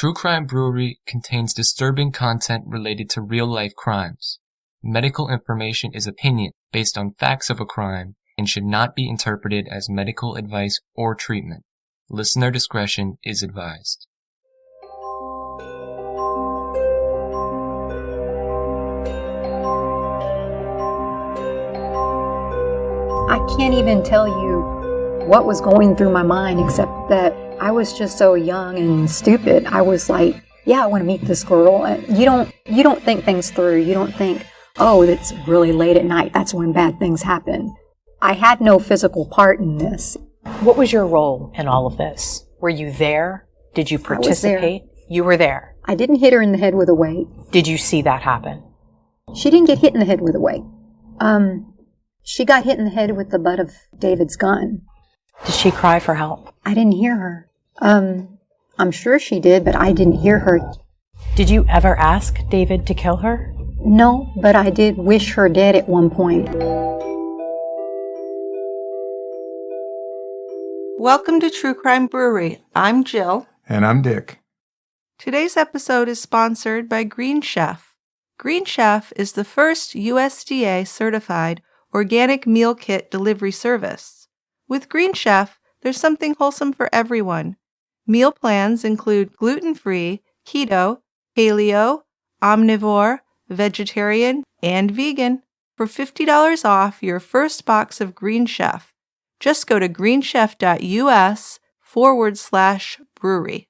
True Crime Brewery contains disturbing content related to real-life crimes. Medical information is opinion based on facts of a crime and should not be interpreted as medical advice or treatment. Listener discretion is advised. I can't even tell you what was going through my mind except that I was just so young and stupid. I was like, yeah, I want to meet this girl. You don't think things through. You don't think, oh, it's really late at night. That's when bad things happen. I had no physical part in this. What was your role in all of this? Were you there? Did you participate? You were there. I didn't hit her in the head with a weight. Did you see that happen? She didn't get hit in the head with a weight. She got hit in the head with the butt of David's gun. Did she cry for help? I didn't hear her. I'm sure she did, but I didn't hear her. Did you ever ask David to kill her? No, but I did wish her dead at one point. Welcome to True Crime Brewery. I'm Jill. And I'm Dick. Today's episode is sponsored by Green Chef. Green Chef is the first USDA-certified organic meal kit delivery service. With Green Chef, there's something wholesome for everyone. Meal plans include gluten-free, keto, paleo, omnivore, vegetarian, and vegan. For $50 off your first box of Green Chef, just go to greenchef.us/brewery.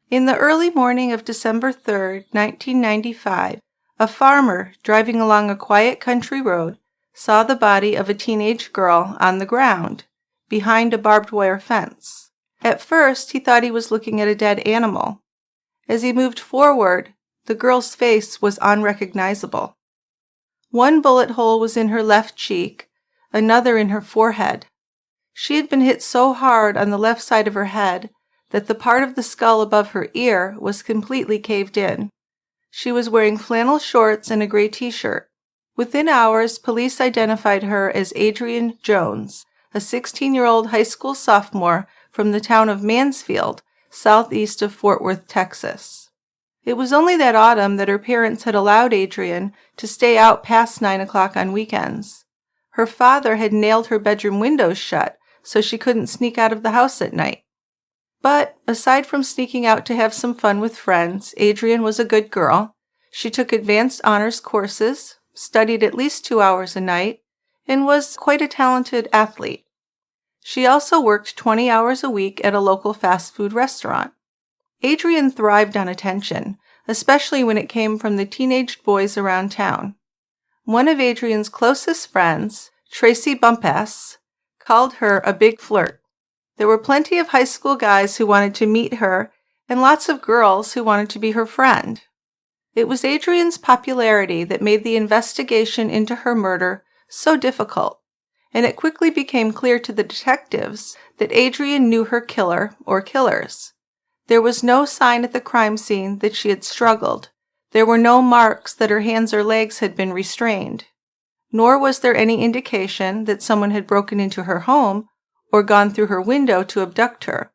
In the early morning of December 3rd, 1995, a farmer driving along a quiet country road saw the body of a teenage girl on the ground behind a barbed wire fence. At first, he thought he was looking at a dead animal. As he moved forward, the girl's face was unrecognizable. One bullet hole was in her left cheek, another in her forehead. She had been hit so hard on the left side of her head that the part of the skull above her ear was completely caved in. She was wearing flannel shorts and a gray t-shirt. Within hours, police identified her as Adrianne Jones, a 16-year-old high school sophomore from the town of Mansfield, southeast of Fort Worth, Texas. It was only that autumn that her parents had allowed Adrienne to stay out past 9 o'clock on weekends. Her father had nailed her bedroom windows shut so she couldn't sneak out of the house at night. But aside from sneaking out to have some fun with friends, Adrienne was a good girl. She took advanced honors courses, studied at least 2 hours a night, and was quite a talented athlete. She also worked 20 hours a week at a local fast food restaurant. Adrienne thrived on attention, especially when it came from the teenage boys around town. One of Adrienne's closest friends, Tracy Bumpass, called her a big flirt. There were plenty of high school guys who wanted to meet her and lots of girls who wanted to be her friend. It was Adrienne's popularity that made the investigation into her murder so difficult, and it quickly became clear to the detectives that Adrienne knew her killer or killers. There was no sign at the crime scene that she had struggled. There were no marks that her hands or legs had been restrained. Nor was there any indication that someone had broken into her home or gone through her window to abduct her.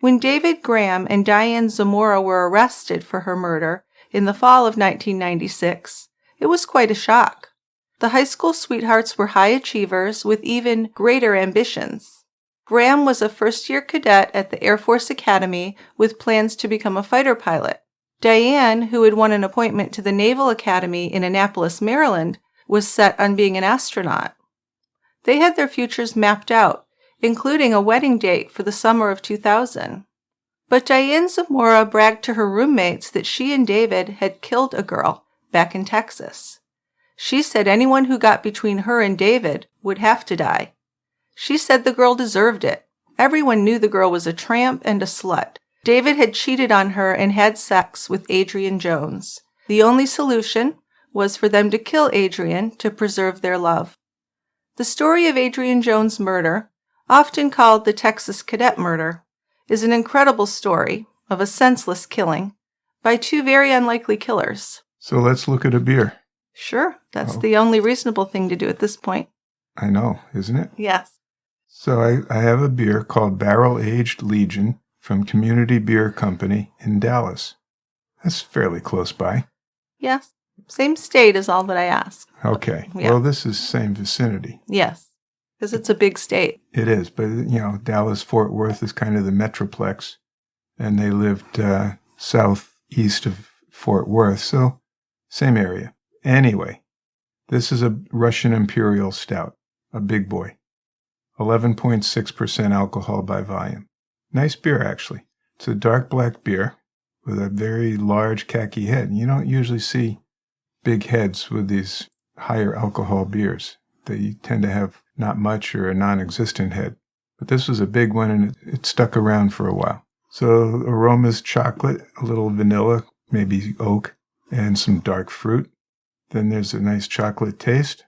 When David Graham and Diane Zamora were arrested for her murder in the fall of 1996, it was quite a shock. The high school sweethearts were high achievers with even greater ambitions. Graham was a first-year cadet at the Air Force Academy with plans to become a fighter pilot. Diane, who had won an appointment to the Naval Academy in Annapolis, Maryland, was set on being an astronaut. They had their futures mapped out, including a wedding date for the summer of 2000. But Diane Zamora bragged to her roommates that she and David had killed a girl back in Texas. She said anyone who got between her and David would have to die. She said the girl deserved it. Everyone knew the girl was a tramp and a slut. David had cheated on her and had sex with Adrianne Jones. The only solution was for them to kill Adrienne to preserve their love. The story of Adrianne Jones' murder, often called the Texas Cadet murder, is an incredible story of a senseless killing by two very unlikely killers. So let's look at a beer. Sure, that's the only reasonable thing to do at this point. I know, isn't it? Yes. So I have a beer called Barrel Aged Legion from Community Beer Company in Dallas. That's fairly close by. Yes. Same state is all that I ask. Okay. Yeah. Well, this is same vicinity. Yes. Because it's a big state. It is, but, Dallas-Fort Worth is kind of the metroplex, and they lived southeast of Fort Worth, so same area. Anyway, this is a Russian Imperial Stout, a big boy. 11.6% alcohol by volume. Nice beer, actually. It's a dark black beer with a very large khaki head. You don't usually see big heads with these higher alcohol beers. They tend to have not much or a non-existent head. But this was a big one, and it stuck around for a while. So aromas: chocolate, a little vanilla, maybe oak, and some dark fruit. Then there's a nice chocolate taste,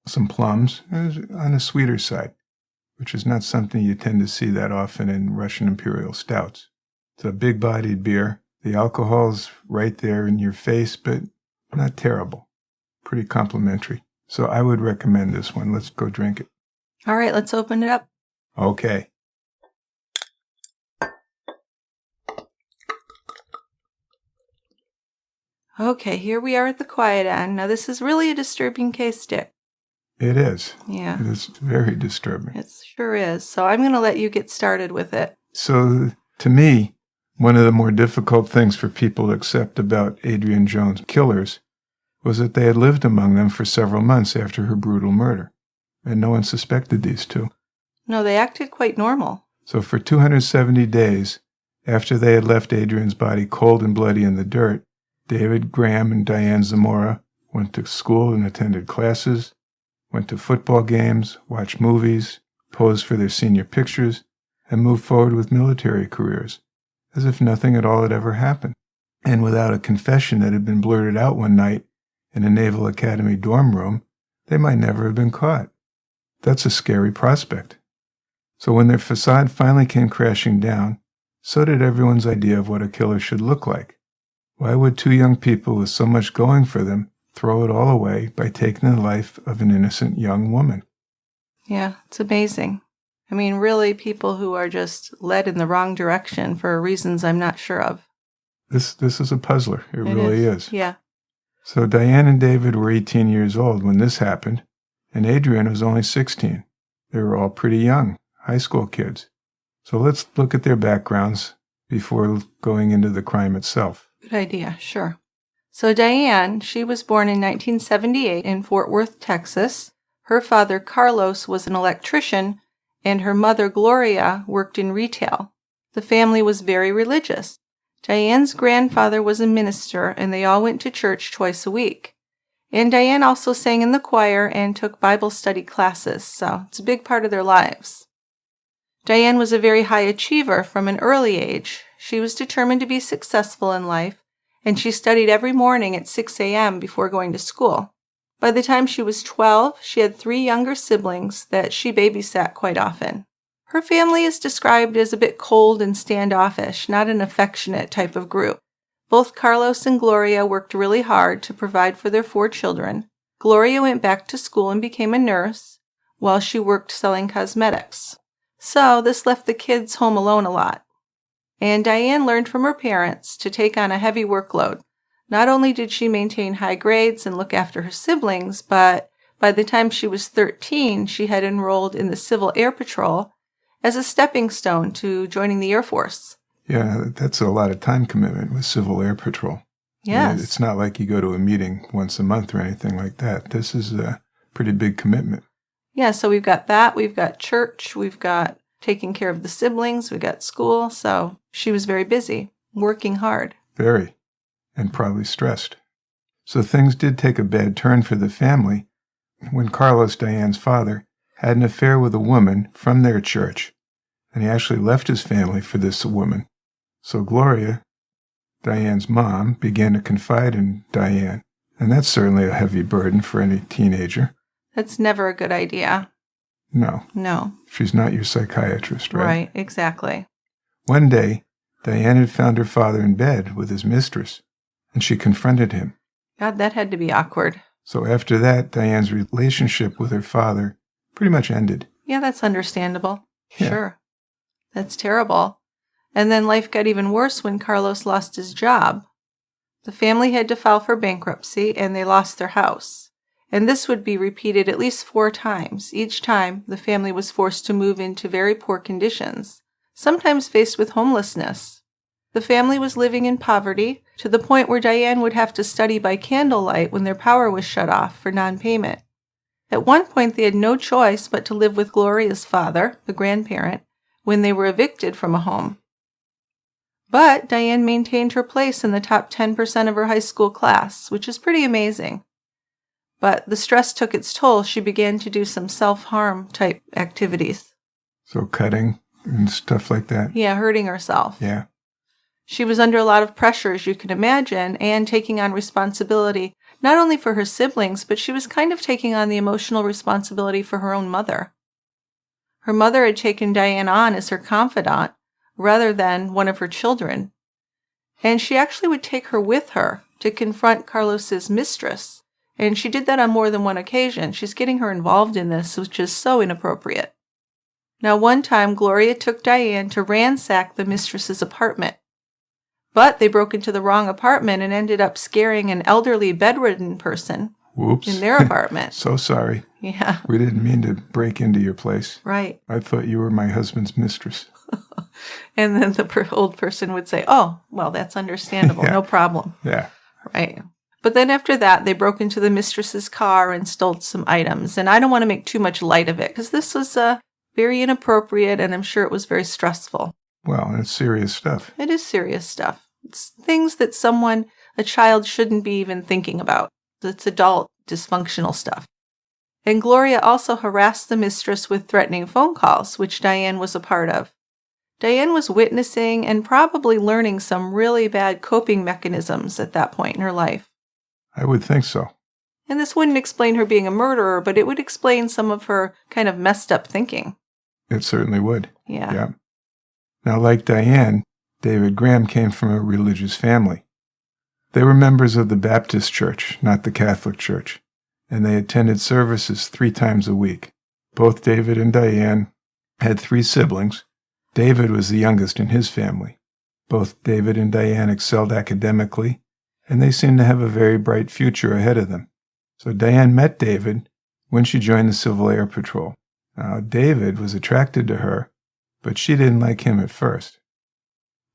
some plums, on the sweeter side, which is not something you tend to see that often in Russian Imperial Stouts. It's a big-bodied beer. The alcohol's right there in your face, but not terrible. Pretty complimentary. So I would recommend this one. Let's go drink it. All right, let's open it up. Okay. Okay, here we are at the quiet end. Now, this is really a disturbing case, Dick. It is. Yeah. It's very disturbing. It sure is. So I'm going to let you get started with it. So, to me, one of the more difficult things for people to accept about Adrianne Jones' killers was that they had lived among them for several months after her brutal murder, and no one suspected these two. No, they acted quite normal. So for 270 days, after they had left Adrian's body cold and bloody in the dirt, David, Graham, and Diane Zamora went to school and attended classes, went to football games, watched movies, posed for their senior pictures, and moved forward with military careers, as if nothing at all had ever happened. And without a confession that had been blurted out one night in a Naval Academy dorm room, they might never have been caught. That's a scary prospect. So when their facade finally came crashing down, so did everyone's idea of what a killer should look like. Why would two young people with so much going for them throw it all away by taking the life of an innocent young woman? Yeah, it's amazing. I mean, really, people who are just led in the wrong direction for reasons I'm not sure of. This is a puzzler. It really is. Yeah. So Diane and David were 18 years old when this happened, and Adrian was only 16. They were all pretty young, high school kids. So let's look at their backgrounds before going into the crime itself. Good idea, sure. So Diane, she was born in 1978 in Fort Worth, Texas. Her father, Carlos, was an electrician, and her mother, Gloria, worked in retail. The family was very religious. Diane's grandfather was a minister, and they all went to church twice a week. And Diane also sang in the choir and took Bible study classes, so it's a big part of their lives. Diane was a very high achiever from an early age. She was determined to be successful in life, and she studied every morning at 6 a.m. before going to school. By the time she was 12, she had 3 younger siblings that she babysat quite often. Her family is described as a bit cold and standoffish, not an affectionate type of group. Both Carlos and Gloria worked really hard to provide for their 4 children. Gloria went back to school and became a nurse, while she worked selling cosmetics. So this left the kids home alone a lot. And Diane learned from her parents to take on a heavy workload. Not only did she maintain high grades and look after her siblings, but by the time she was 13, she had enrolled in the Civil Air Patrol as a stepping stone to joining the Air Force. Yeah, that's a lot of time commitment with Civil Air Patrol. Yes. It's not like you go to a meeting once a month or anything like that. This is a pretty big commitment. Yeah, so we've got that, we've got church, we've got taking care of the siblings, we've got school, so she was very busy, working hard. Very, and probably stressed. So things did take a bad turn for the family when Carlos, Diane's father, had an affair with a woman from their church, and he actually left his family for this woman. So Gloria, Diane's mom, began to confide in Diane, and that's certainly a heavy burden for any teenager. That's never a good idea. No. She's not your psychiatrist, right? Right, exactly. One day, Diane had found her father in bed with his mistress, and she confronted him. God, that had to be awkward. So after that, Diane's relationship with her father pretty much ended. Yeah, that's understandable. Yeah. Sure. That's terrible. And then life got even worse when Carlos lost his job. The family had to file for bankruptcy, and they lost their house. And this would be repeated at least 4 times. Each time, the family was forced to move into very poor conditions, sometimes faced with homelessness. The family was living in poverty, to the point where Diane would have to study by candlelight when their power was shut off for non-payment. At one point, they had no choice but to live with Gloria's father, the grandparent, when they were evicted from a home. But Diane maintained her place in the top 10% of her high school class, which is pretty amazing. But the stress took its toll. She began to do some self-harm type activities. So cutting and stuff like that? Yeah, hurting herself. Yeah. She was under a lot of pressure, as you can imagine, and taking on responsibility, not only for her siblings, but she was kind of taking on the emotional responsibility for her own mother. Her mother had taken Diane on as her confidant, rather than one of her children. And she actually would take her with her to confront Carlos's mistress. And she did that on more than one occasion. She's getting her involved in this, which is so inappropriate. Now, one time, Gloria took Diane to ransack the mistress's apartment. But they broke into the wrong apartment and ended up scaring an elderly bedridden person. Whoops. In their apartment. So sorry. Yeah. We didn't mean to break into your place. Right. I thought you were my husband's mistress. And then the old person would say, oh, well, that's understandable. Yeah. No problem. Yeah. Right. But then after that, they broke into the mistress's car and stole some items. And I don't want to make too much light of it, because this was very inappropriate, and I'm sure it was very stressful. Well, it's serious stuff. It is serious stuff. It's things that a child shouldn't be even thinking about. It's adult, dysfunctional stuff. And Gloria also harassed the mistress with threatening phone calls, which Diane was a part of. Diane was witnessing and probably learning some really bad coping mechanisms at that point in her life. I would think so. And this wouldn't explain her being a murderer, but it would explain some of her kind of messed up thinking. It certainly would. Yeah. Now, like Diane, David Graham came from a religious family. They were members of the Baptist Church, not the Catholic Church, and they attended services 3 times a week. Both David and Diane had 3 siblings. David was the youngest in his family. Both David and Diane excelled academically, and they seemed to have a very bright future ahead of them. So Diane met David when she joined the Civil Air Patrol. Now, David was attracted to her, but she didn't like him at first.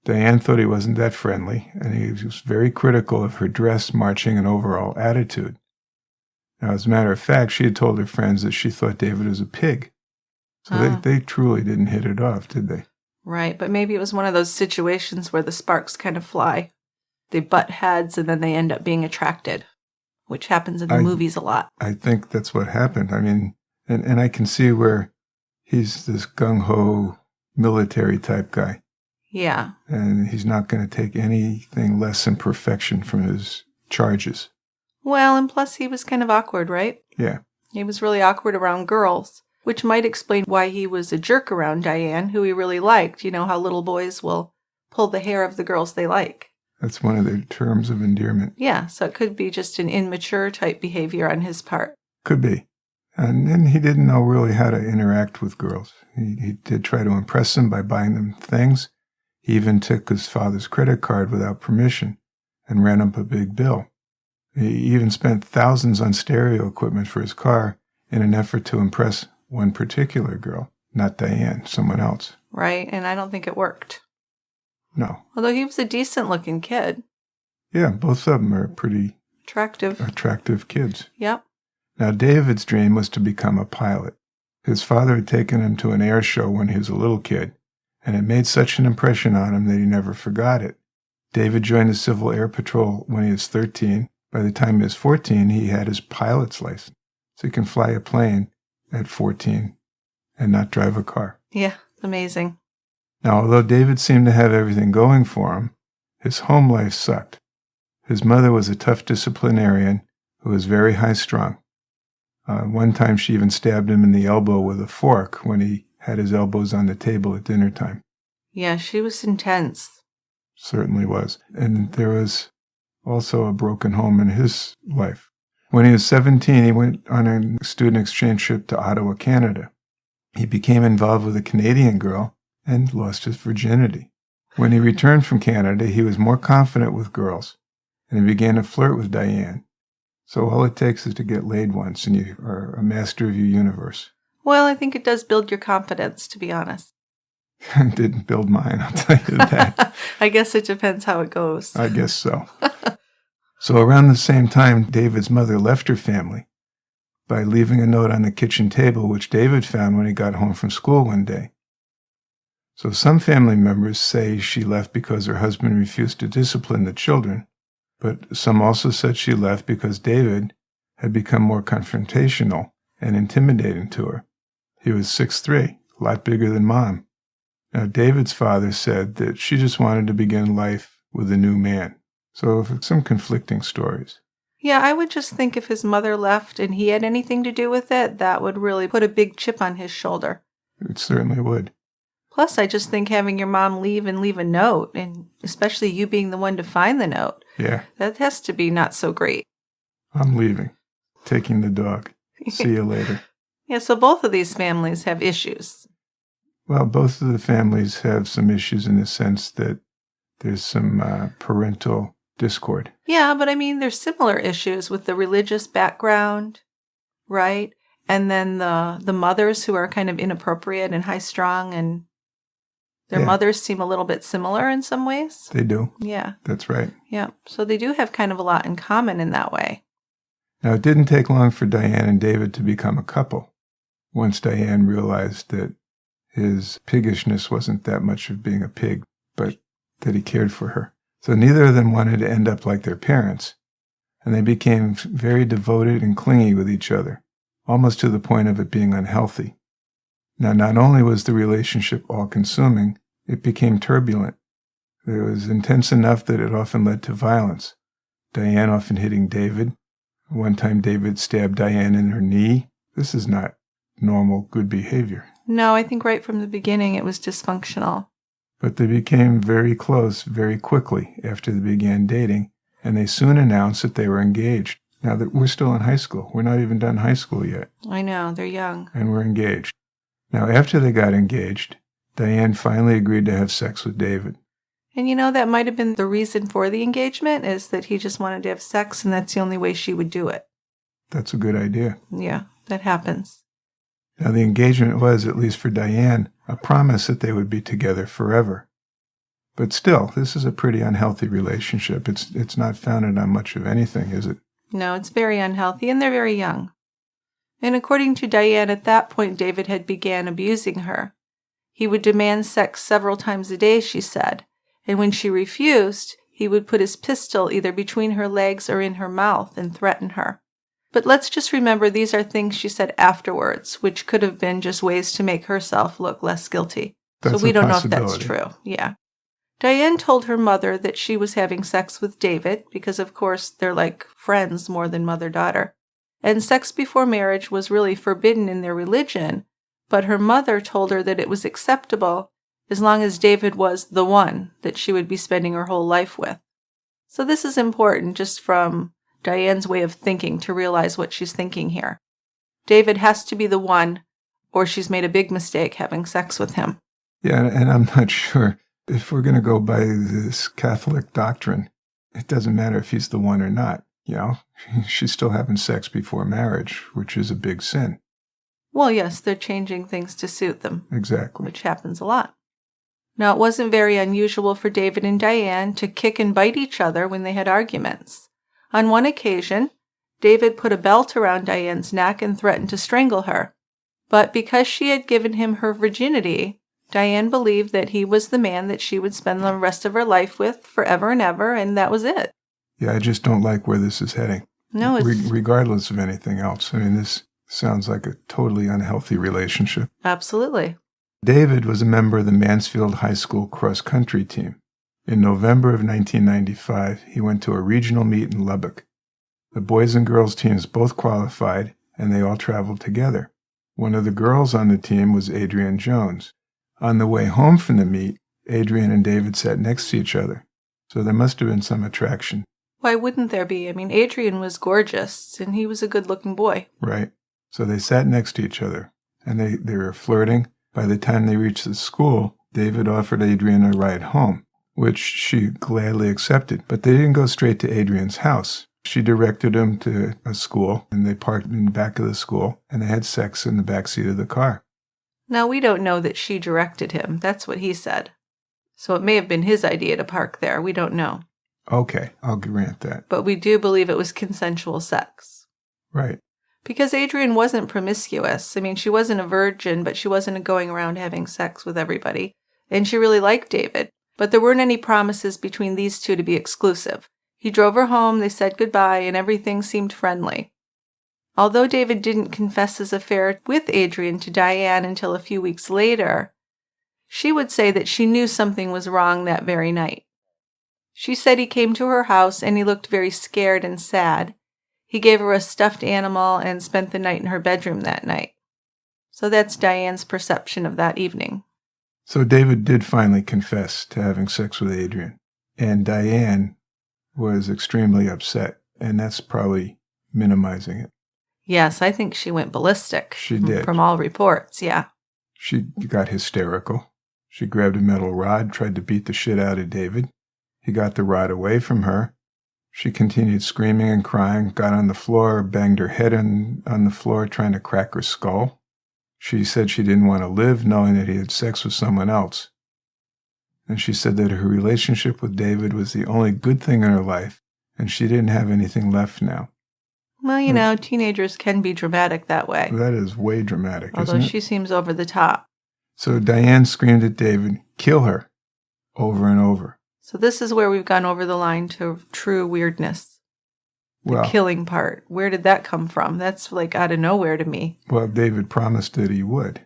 Diane thought he wasn't that friendly, and he was very critical of her dress, marching, and overall attitude. Now, as a matter of fact, she had told her friends that she thought David was a pig. So they truly didn't hit it off, did they? Right, but maybe it was one of those situations where the sparks kind of fly. They butt heads, and then they end up being attracted, which happens in the movies a lot. I think that's what happened. I mean, and I can see where he's this gung-ho military type guy. Yeah. And he's not going to take anything less than perfection from his charges. Well, and plus he was kind of awkward, right? Yeah. He was really awkward around girls, which might explain why he was a jerk around Diane, who he really liked. You know how little boys will pull the hair of the girls they like. That's one of their terms of endearment. Yeah, so it could be just an immature type behavior on his part. Could be. And then he didn't know really how to interact with girls. He did try to impress them by buying them things. He even took his father's credit card without permission and ran up a big bill. He even spent thousands on stereo equipment for his car in an effort to impress one particular girl, not Diane, someone else. Right, and I don't think it worked. No. Although he was a decent-looking kid. Yeah, both of them are pretty attractive kids. Yep. Now, David's dream was to become a pilot. His father had taken him to an air show when he was a little kid, and it made such an impression on him that he never forgot it. David joined the Civil Air Patrol when he was 13. By the time he was 14, he had his pilot's license. So he can fly a plane at 14 and not drive a car. Yeah, amazing. Now, although David seemed to have everything going for him, his home life sucked. His mother was a tough disciplinarian who was very high-strung. One time she even stabbed him in the elbow with a fork when he had his elbows on the table at dinner time. Yeah, she was intense. Certainly was. And there was also a broken home in his life. When he was 17, he went on a student exchange trip to Ottawa, Canada. He became involved with a Canadian girl and lost his virginity. When he returned from Canada, he was more confident with girls, and he began to flirt with Diane. So all it takes is to get laid once, and you are a master of your universe. Well, I think it does build your confidence, to be honest. It didn't build mine, I'll tell you that. I guess it depends how it goes. I guess so. So around the same time, David's mother left her family by leaving a note on the kitchen table, which David found when he got home from school one day. So some family members say she left because her husband refused to discipline the children, but some also said she left because David had become more confrontational and intimidating to her. He was 6'3", a lot bigger than Mom. Now, David's father said that she just wanted to begin life with a new man. So some conflicting stories. Yeah, I would just think if his mother left and he had anything to do with it, that would really put a big chip on his shoulder. It certainly would. Plus, I just think having your mom leave and leave a note, and especially you being the one to find the note, yeah, that has to be not so great. I'm leaving. Taking the dog. See you later. Yeah, so both of these families have issues. Well, both of the families have some issues in the sense that there's some parental discord. Yeah, but I mean, there's similar issues with the religious background, right? And then the mothers who are kind of inappropriate and high-strung, and their mothers seem a little bit similar in some ways. They do. Yeah. That's right. Yeah, so they do have kind of a lot in common in that way. Now, it didn't take long for Diane and David to become a couple. Once Diane realized that his piggishness wasn't that much of being a pig, but that he cared for her. So neither of them wanted to end up like their parents, and they became very devoted and clingy with each other, almost to the point of it being unhealthy. Now, not only was the relationship all-consuming, it became turbulent. It was intense enough that it often led to violence. Diane often hitting David. One time David stabbed Diane in her knee. This is not normal, good behavior. No, I think right from the beginning it was dysfunctional. But they became very close very quickly after they began dating, and they soon announced that they were engaged. Now that we're still in high school. We're not even done high school yet. I know, they're young. And we're engaged. Now, after they got engaged, Diane finally agreed to have sex with David. And you know, that might have been the reason for the engagement, is that he just wanted to have sex, and that's the only way she would do it. That's a good idea. Yeah, that happens. Now, the engagement was, at least for Diane, a promise that they would be together forever. But still, this is a pretty unhealthy relationship. It's not founded on much of anything, is it? No, it's very unhealthy, and they're very young. And according to Diane, at that point, David had began abusing her. He would demand sex several times a day, she said, and when she refused, he would put his pistol either between her legs or in her mouth and threaten her. But let's just remember these are things she said afterwards, which could have been just ways to make herself look less guilty. So we don't know if that's true. Yeah. Diane told her mother that she was having sex with David because, of course, they're like friends more than mother-daughter. And sex before marriage was really forbidden in their religion, but her mother told her that it was acceptable as long as David was the one that she would be spending her whole life with. So this is important just from Diane's way of thinking to realize what she's thinking here. David has to be the one, or she's made a big mistake having sex with him. Yeah, and I'm not sure. If we're going to go by this Catholic doctrine, it doesn't matter if he's the one or not. You know, she's still having sex before marriage, which is a big sin. Well, yes, they're changing things to suit them. Exactly. Which happens a lot. Now, it wasn't very unusual for David and Diane to kick and bite each other when they had arguments. On one occasion, David put a belt around Diane's neck and threatened to strangle her. But because she had given him her virginity, Diane believed that he was the man that she would spend the rest of her life with forever and ever, and that was it. Yeah, I just don't like where this is heading. No, it's... regardless of anything else. I mean, this sounds like a totally unhealthy relationship. Absolutely. David was a member of the Mansfield High School cross-country team. In November of 1995, he went to a regional meet in Lubbock. The boys and girls teams both qualified, and they all traveled together. One of the girls on the team was Adrianne Jones. On the way home from the meet, Adrian and David sat next to each other, so there must have been some attraction. Why wouldn't there be? I mean, Adrian was gorgeous, and he was a good-looking boy. Right. So they sat next to each other, and they were flirting. By the time they reached the school, David offered Adrienne a ride home, which she gladly accepted, but they didn't go straight to Adrienne's house. She directed him to a school, and they parked in the back of the school, and they had sex in the back seat of the car. Now, we don't know that she directed him. That's what he said. So it may have been his idea to park there. We don't know. Okay, I'll grant that. But we do believe it was consensual sex. Right. Because Adrienne wasn't promiscuous. I mean, she wasn't a virgin, but she wasn't going around having sex with everybody. And she really liked David. But there weren't any promises between these two to be exclusive. He drove her home, they said goodbye, and everything seemed friendly. Although David didn't confess his affair with Adrienne to Diane until a few weeks later, she would say that she knew something was wrong that very night. She said he came to her house and he looked very scared and sad. He gave her a stuffed animal and spent the night in her bedroom that night. So that's Diane's perception of that evening. So David did finally confess to having sex with Adrienne, and Diane was extremely upset, and that's probably minimizing it. Yes, I think she went ballistic. She did. From all reports, yeah. She got hysterical. She grabbed a metal rod, tried to beat the shit out of David. He got the rod away from her. She continued screaming and crying, got on the floor, banged her head on the floor, trying to crack her skull. She said she didn't want to live, knowing that he had sex with someone else. And she said that her relationship with David was the only good thing in her life, and she didn't have anything left now. Well, you know, teenagers can be dramatic that way. That is way dramatic, although isn't it? she seems over the top. So Diane screamed at David, "Kill her," over and over. So this is where we've gone over the line to true weirdness. The killing part. Where did that come from? That's like out of nowhere to me. Well, David promised that he would.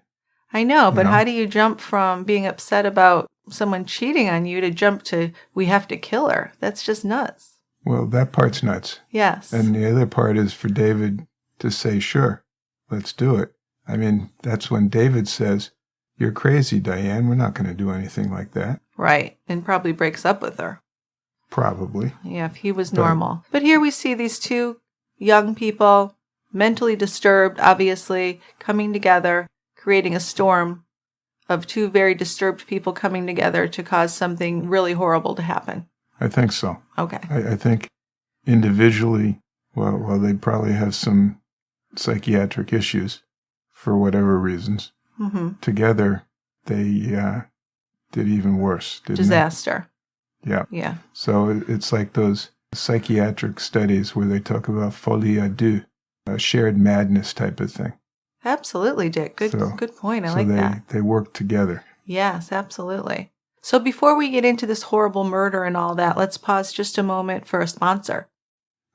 I know, but how do you jump from being upset about someone cheating on you to jump to, we have to kill her? That's just nuts. Well, that part's nuts. Yes. And the other part is for David to say, sure, let's do it. I mean, that's when David says, "You're crazy, Diane. We're not going to do anything like that." Right. And probably breaks up with her. Probably. Yeah, if he was normal. But here we see these two young people, mentally disturbed, obviously, coming together, creating a storm of two very disturbed people coming together to cause something really horrible to happen. I think so. Okay. I think individually, well, they probably have some psychiatric issues for whatever reasons. Mm-hmm. Together, they did even worse, didn't Disaster. they? Yeah. Yeah. So it's like those psychiatric studies where they talk about folie à deux, a shared madness type of thing. Absolutely, Dick. Good point. I like that. They work together. Yes, absolutely. So before we get into this horrible murder and all that, let's pause just a moment for a sponsor.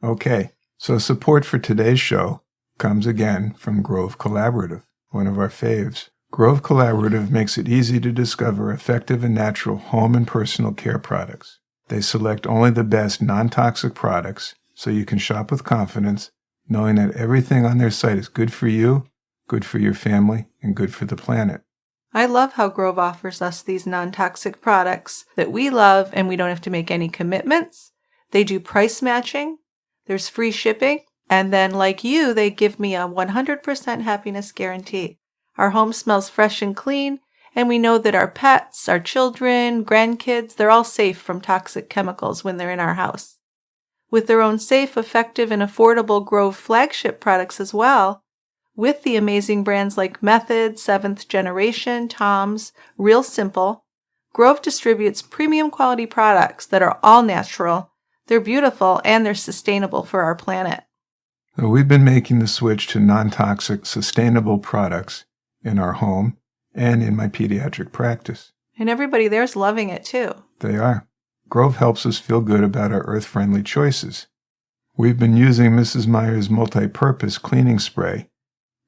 Okay. So support for today's show comes again from Grove Collaborative, one of our faves. Grove Collaborative makes it easy to discover effective and natural home and personal care products. They select only the best non-toxic products so you can shop with confidence, knowing that everything on their site is good for you, good for your family, and good for the planet. I love how Grove offers us these non-toxic products that we love, and we don't have to make any commitments. They do price matching. There's free shipping. And then, like you, they give me a 100% happiness guarantee. Our home smells fresh and clean, and we know that our pets, our children, grandkids, they're all safe from toxic chemicals when they're in our house. With their own safe, effective, and affordable Grove flagship products as well, with the amazing brands like Method, 7th Generation, Tom's, Real Simple, Grove distributes premium quality products that are all natural, they're beautiful, and they're sustainable for our planet. So we've been making the switch to non-toxic, sustainable products in our home and in my pediatric practice. And everybody there's loving it too. They are. Grove helps us feel good about our earth-friendly choices. We've been using Mrs. Meyer's multi-purpose cleaning spray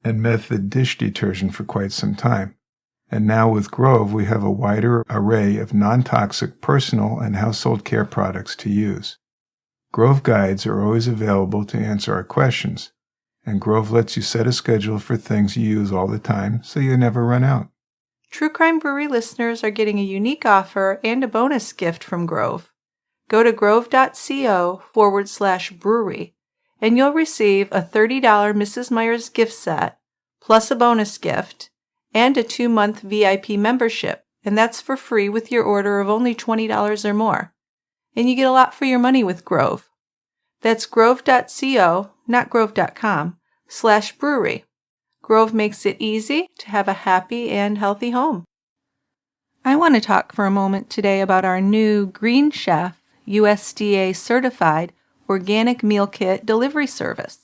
and Method dish detergent for quite some time. And now with Grove, we have a wider array of non-toxic personal and household care products to use. Grove guides are always available to answer our questions, and Grove lets you set a schedule for things you use all the time so you never run out. True Crime Brewery listeners are getting a unique offer and a bonus gift from Grove. Go to grove.co/brewery, and you'll receive a $30 Mrs. Meyer's gift set, plus a bonus gift, and a 2-month VIP membership, and that's for free with your order of only $20 or more. And you get a lot for your money with Grove. That's grove.co, not grove.com, /brewery. Grove makes it easy to have a happy and healthy home. I want to talk for a moment today about our new Green Chef, USDA certified organic meal kit delivery service.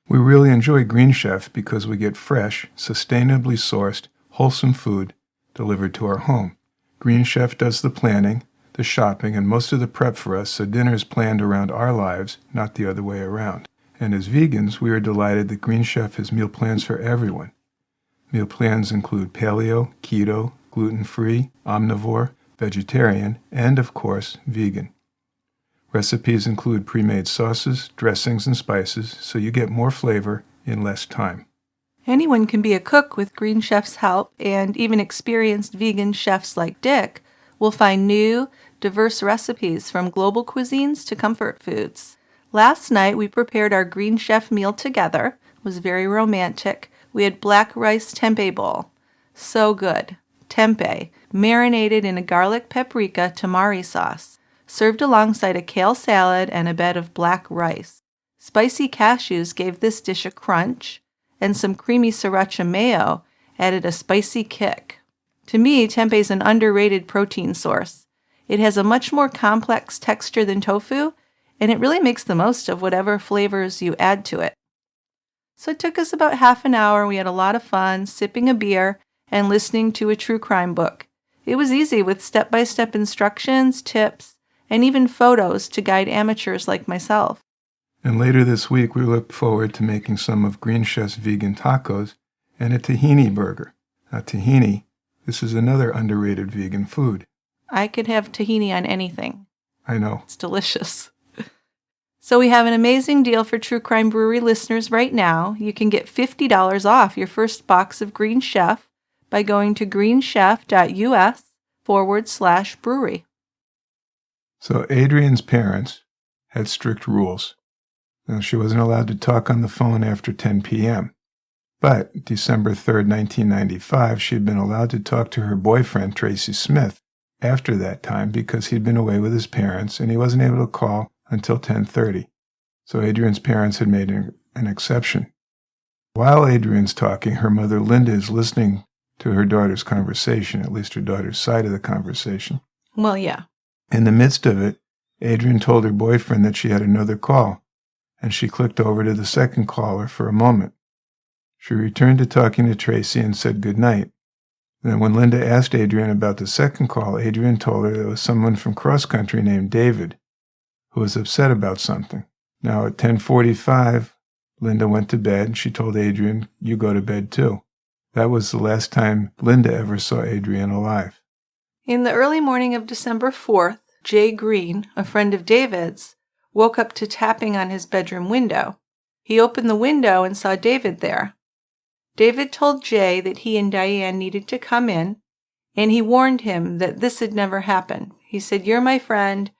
We really enjoy Green Chef because we get fresh, sustainably sourced, wholesome food delivered to our home. Green Chef does the planning, the shopping, and most of the prep for us, so dinner is planned around our lives, not the other way around. And as vegans, we are delighted that Green Chef has meal plans for everyone. Meal plans include paleo, keto, gluten-free, omnivore, vegetarian, and, of course, vegan. Recipes include pre-made sauces, dressings, and spices, so you get more flavor in less time. Anyone can be a cook with Green Chef's help, and even experienced vegan chefs like Dick will find new, diverse recipes from global cuisines to comfort foods. Last night, we prepared our Green Chef meal together. It was very romantic. We had black rice tempeh bowl. So good. Tempeh, marinated in a garlic paprika tamari sauce, served alongside a kale salad and a bed of black rice. Spicy cashews gave this dish a crunch, and some creamy sriracha mayo added a spicy kick. To me, tempeh is an underrated protein source. It has a much more complex texture than tofu, and it really makes the most of whatever flavors you add to it. So it took us about half an hour. We had a lot of fun, sipping a beer and listening to a true crime book. It was easy with step-by-step instructions, tips, and even photos to guide amateurs like myself. And later this week, we look forward to making some of Green Chef's vegan tacos and a tahini burger. Now, tahini, this is another underrated vegan food. I could have tahini on anything. I know. It's delicious. So we have an amazing deal for True Crime Brewery listeners right now. You can get $50 off your first box of Green Chef by going to greenchef.us/brewery. So Adrian's parents had strict rules. Now, she wasn't allowed to talk on the phone after 10 p.m. But December 3rd, 1995, she had been allowed to talk to her boyfriend, Tracy Smith, after that time because he'd been away with his parents and he wasn't able to call until 10:30. So Adrian's parents had made an exception. While Adrian's talking, her mother, Linda, is listening to her daughter's conversation, at least her daughter's side of the conversation. Well, yeah. In the midst of it, Adrian told her boyfriend that she had another call, and she clicked over to the second caller for a moment. She returned to talking to Tracy and said goodnight. Then when Linda asked Adrian about the second call, Adrian told her there was someone from cross-country named David who was upset about something. Now at 10:45, Linda went to bed, and she told Adrian, "You go to bed too." That was the last time Linda ever saw Adrian alive. In the early morning of December 4th, Jay Green, a friend of David's, woke up to tapping on his bedroom window. He opened the window and saw David there. David told Jay that he and Diane needed to come in, and he warned him that this had never happened. He said, "You're my friend,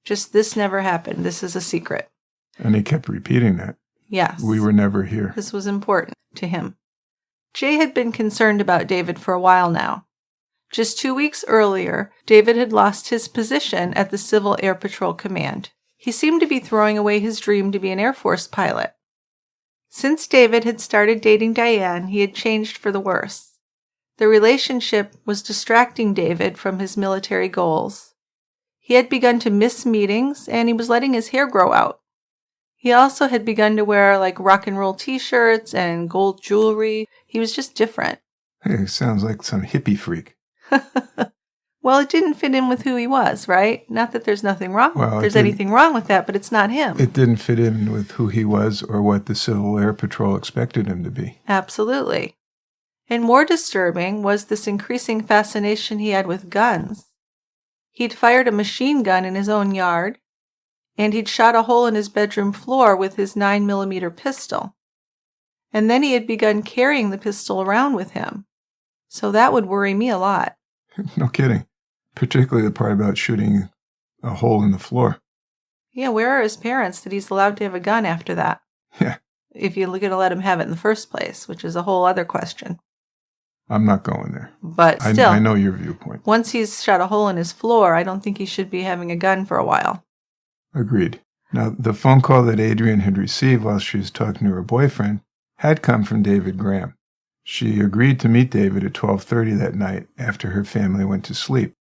just this never happened. This is a secret." And he kept repeating that. Yes. We were never here. This was important to him. Jay had been concerned about David for a while now. Just 2 weeks earlier, David had lost his position at the Civil Air Patrol Command. He seemed to be throwing away his dream to be an Air Force pilot. Since David had started dating Diane, he had changed for the worse. The relationship was distracting David from his military goals. He had begun to miss meetings, and he was letting his hair grow out. He also had begun to wear rock and roll t-shirts and gold jewelry. He was just different. Hey, sounds like some hippie freak. Well, it didn't fit in with who he was, right? Not that there's nothing wrong. Well, there's anything wrong with that, but it's not him. It didn't fit in with who he was or what the Civil Air Patrol expected him to be. Absolutely. And more disturbing was this increasing fascination he had with guns. He'd fired a machine gun in his own yard, and he'd shot a hole in his bedroom floor with his 9mm pistol. And then he had begun carrying the pistol around with him. So that would worry me a lot. No kidding. Particularly the part about shooting a hole in the floor. Yeah, where are his parents that he's allowed to have a gun after that? Yeah. If you're going to let him have it in the first place, which is a whole other question. I'm not going there. But still, I know your viewpoint. Once he's shot a hole in his floor, I don't think he should be having a gun for a while. Agreed. Now, the phone call that Adrienne had received while she was talking to her boyfriend had come from David Graham. She agreed to meet David at 12:30 that night after her family went to sleep.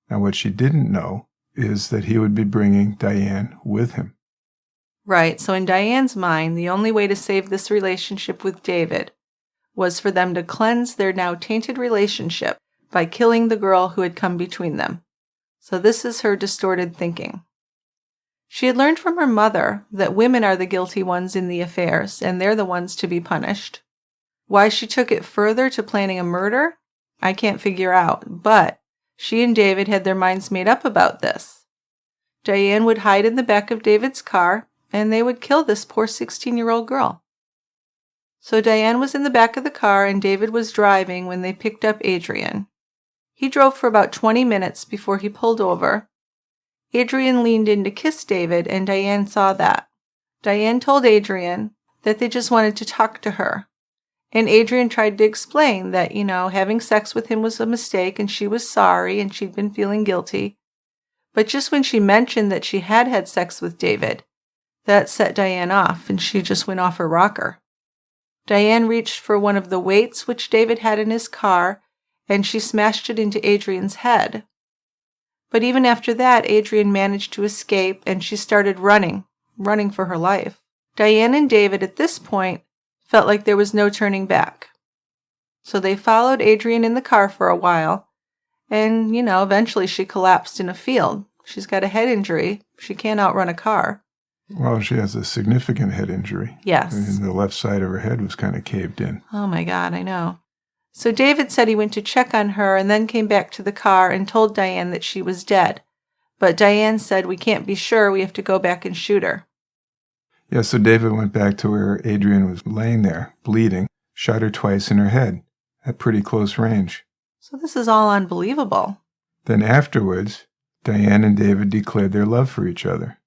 Now, what she didn't know is that he would be bringing Diane with him. Right, so in Diane's mind, the only way to save this relationship with David was for them to cleanse their now tainted relationship by killing the girl who had come between them. So this is her distorted thinking. She had learned from her mother that women are the guilty ones in the affairs, and they're the ones to be punished. Why she took it further to planning a murder, I can't figure out, but she and David had their minds made up about this. Diane would hide in the back of David's car, and they would kill this poor 16-year-old girl. So Diane was in the back of the car, and David was driving when they picked up Adrian. He drove for about 20 minutes before he pulled over. Adrian leaned in to kiss David, and Diane saw that. Diane told Adrian that they just wanted to talk to her. And Adrian tried to explain that, having sex with him was a mistake, and she was sorry, and she'd been feeling guilty. But just when she mentioned that she had had sex with David, that set Diane off, and she just went off her rocker. Diane reached for one of the weights which David had in his car, and she smashed it into Adrian's head. But even after that, Adrian managed to escape, and she started running for her life. Diane and David at this point felt like there was no turning back. So they followed Adrian in the car for a while, and, eventually she collapsed in a field. She's got a head injury. She can't outrun a car. Well, she has a significant head injury. Yes. And the left side of her head was kind of caved in. Oh my God, I know. So David said he went to check on her and then came back to the car and told Diane that she was dead. But Diane said, "We can't be sure. We have to go back and shoot her." Yeah, so David went back to where Adrienne was laying there, bleeding, shot her twice in her head at pretty close range. So this is all unbelievable. Then afterwards, Diane and David declared their love for each other.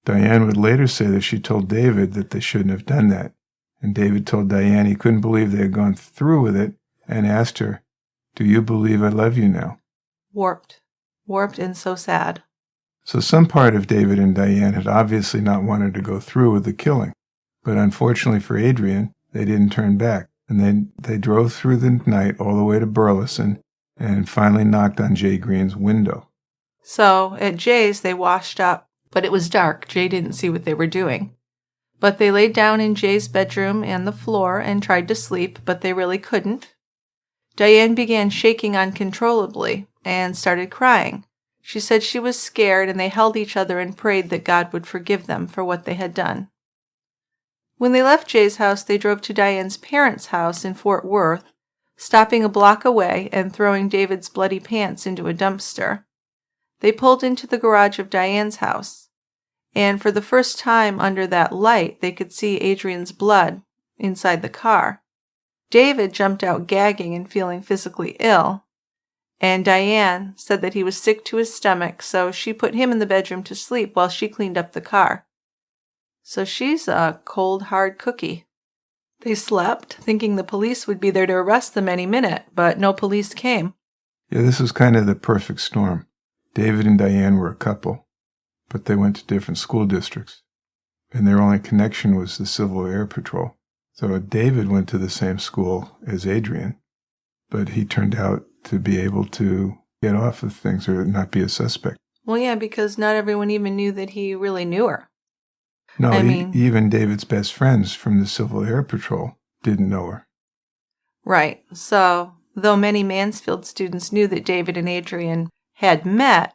Diane would later say that she told David that they shouldn't have done that. And David told Diane he couldn't believe they had gone through with it, and asked her, "Do you believe I love you now?" Warped and so sad. So some part of David and Diane had obviously not wanted to go through with the killing. But unfortunately for Adrian, they didn't turn back. And then they drove through the night all the way to Burleson and finally knocked on Jay Green's window. So at Jay's, they washed up, but it was dark. Jay didn't see what they were doing. But they laid down in Jay's bedroom and the floor and tried to sleep, but they really couldn't. Diane began shaking uncontrollably and started crying. She said she was scared, and they held each other and prayed that God would forgive them for what they had done. When they left Jay's house, they drove to Diane's parents' house in Fort Worth, stopping a block away and throwing David's bloody pants into a dumpster. They pulled into the garage of Diane's house, and for the first time under that light, they could see Adrian's blood inside the car. David jumped out gagging and feeling physically ill, and Diane said that he was sick to his stomach, so she put him in the bedroom to sleep while she cleaned up the car. So she's a cold, hard cookie. They slept, thinking the police would be there to arrest them any minute, but no police came. Yeah, this was kind of the perfect storm. David and Diane were a couple, but they went to different school districts, and their only connection was the Civil Air Patrol. So David went to the same school as Adrian, but he turned out to be able to get off of things or not be a suspect. Well, yeah, because not everyone even knew that he really knew her. No, even David's best friends from the Civil Air Patrol didn't know her. Right. So, though many Mansfield students knew that David and Adrian had met,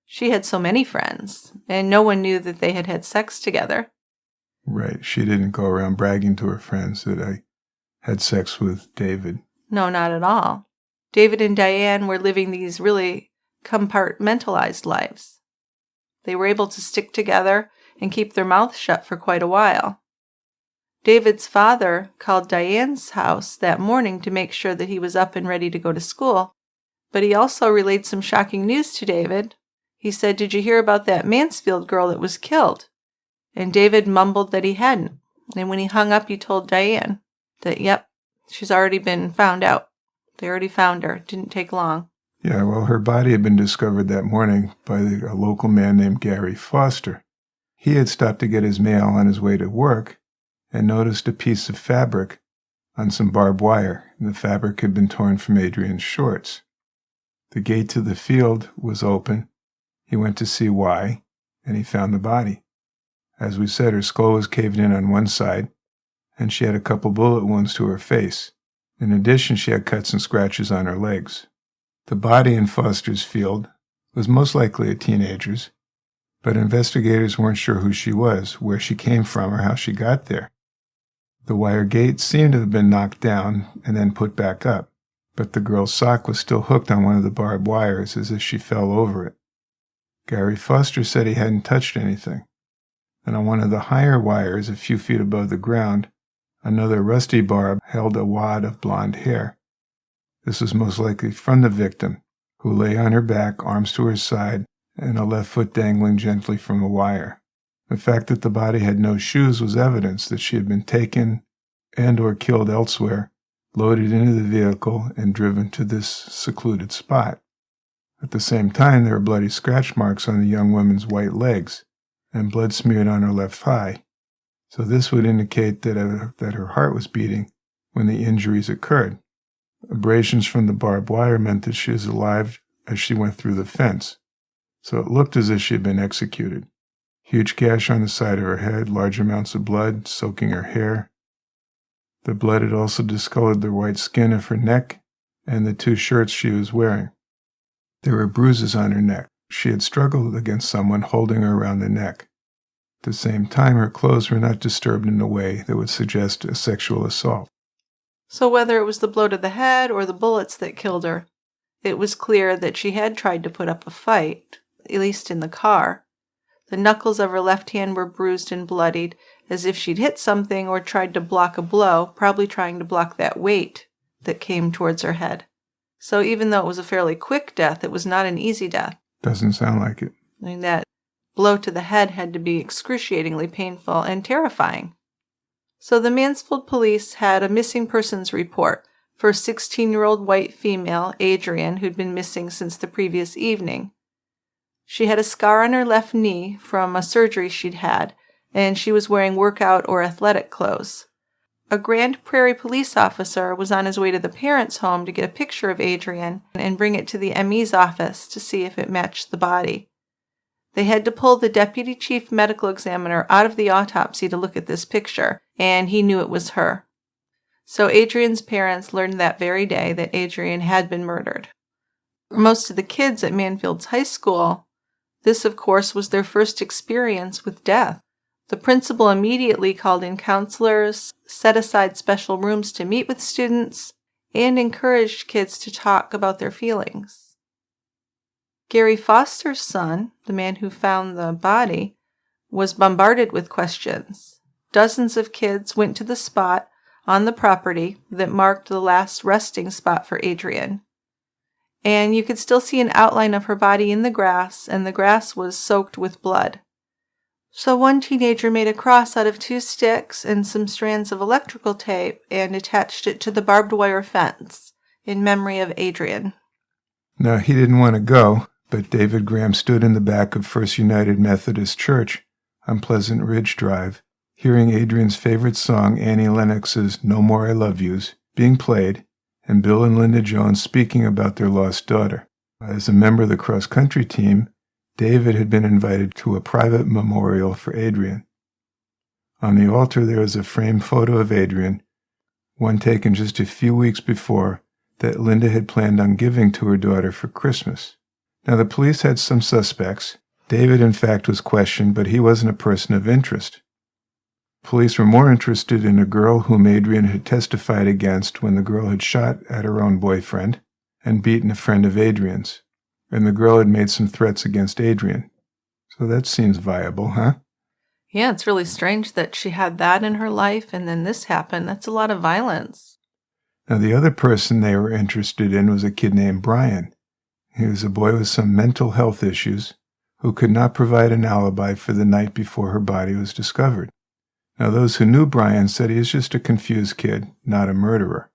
she had so many friends, and no one knew that they had had sex together. Right. She didn't go around bragging to her friends that I had sex with David. No, not at all. David and Diane were living these really compartmentalized lives. They were able to stick together and keep their mouths shut for quite a while. David's father called Diane's house that morning to make sure that he was up and ready to go to school, but he also relayed some shocking news to David. He said, "Did you hear about that Mansfield girl that was killed?" And David mumbled that he hadn't. And when he hung up, he told Diane that, yep, she's already been found out. They already found her. Didn't take long. Yeah, well, her body had been discovered that morning by a local man named Gary Foster. He had stopped to get his mail on his way to work and noticed a piece of fabric on some barbed wire. The fabric had been torn from Adrian's shorts. The gate to the field was open. He went to see why, and he found the body. As we said, her skull was caved in on one side, and she had a couple bullet wounds to her face. In addition, she had cuts and scratches on her legs. The body in Foster's field was most likely a teenager's, but investigators weren't sure who she was, where she came from, or how she got there. The wire gate seemed to have been knocked down and then put back up, but the girl's sock was still hooked on one of the barbed wires as if she fell over it. Gary Foster said he hadn't touched anything, and on one of the higher wires a few feet above the ground, another rusty barb held a wad of blonde hair. This was most likely from the victim, who lay on her back, arms to her side, and a left foot dangling gently from a wire. The fact that the body had no shoes was evidence that she had been taken and or killed elsewhere, loaded into the vehicle, and driven to this secluded spot. At the same time, there were bloody scratch marks on the young woman's white legs, and blood smeared on her left thigh. So this would indicate that her heart was beating when the injuries occurred. Abrasions from the barbed wire meant that she was alive as she went through the fence, so it looked as if she had been executed. Huge gash on the side of her head, large amounts of blood soaking her hair. The blood had also discolored the white skin of her neck and the two shirts she was wearing. There were bruises on her neck. She had struggled against someone holding her around the neck. At the same time, her clothes were not disturbed in a way that would suggest a sexual assault. So whether it was the blow to the head or the bullets that killed her, it was clear that she had tried to put up a fight, at least in the car. The knuckles of her left hand were bruised and bloodied, as if she'd hit something or tried to block a blow, probably trying to block that weight that came towards her head. So even though it was a fairly quick death, it was not an easy death. Doesn't sound like it. I mean, that blow to the head had to be excruciatingly painful and terrifying. So the Mansfield police had a missing persons report for a 16-year-old white female, Adrienne, who'd been missing since the previous evening. She had a scar on her left knee from a surgery she'd had, and she was wearing workout or athletic clothes. A Grand Prairie police officer was on his way to the parents' home to get a picture of Adrienne and bring it to the Emmys office to see if it matched the body. They had to pull the deputy chief medical examiner out of the autopsy to look at this picture, and he knew it was her. So Adrienne's parents learned that very day that Adrienne had been murdered. For most of the kids at Mansfield's high school, this, of course, was their first experience with death. The principal immediately called in counselors, set aside special rooms to meet with students, and encouraged kids to talk about their feelings. Gary Foster's son, the man who found the body, was bombarded with questions. Dozens of kids went to the spot on the property that marked the last resting spot for Adrienne. And you could still see an outline of her body in the grass, and the grass was soaked with blood. So one teenager made a cross out of 2 sticks and some strands of electrical tape and attached it to the barbed wire fence in memory of Adrian. Now, he didn't want to go, but David Graham stood in the back of First United Methodist Church on Pleasant Ridge Drive, hearing Adrian's favorite song, Annie Lennox's No More I Love Yous, being played, and Bill and Linda Jones speaking about their lost daughter. As a member of the cross-country team, David had been invited to a private memorial for Adrian. On the altar there is a framed photo of Adrian, one taken just a few weeks before, that Linda had planned on giving to her daughter for Christmas. Now, the police had some suspects. David, in fact, was questioned, but he wasn't a person of interest. Police were more interested in a girl whom Adrian had testified against when the girl had shot at her own boyfriend and beaten a friend of Adrian's, and the girl had made some threats against Adrian. So that seems viable, huh? Yeah, it's really strange that she had that in her life and then this happened. That's a lot of violence. Now, the other person they were interested in was a kid named Brian. He was a boy with some mental health issues who could not provide an alibi for the night before her body was discovered. Now, those who knew Brian said he was just a confused kid, not a murderer.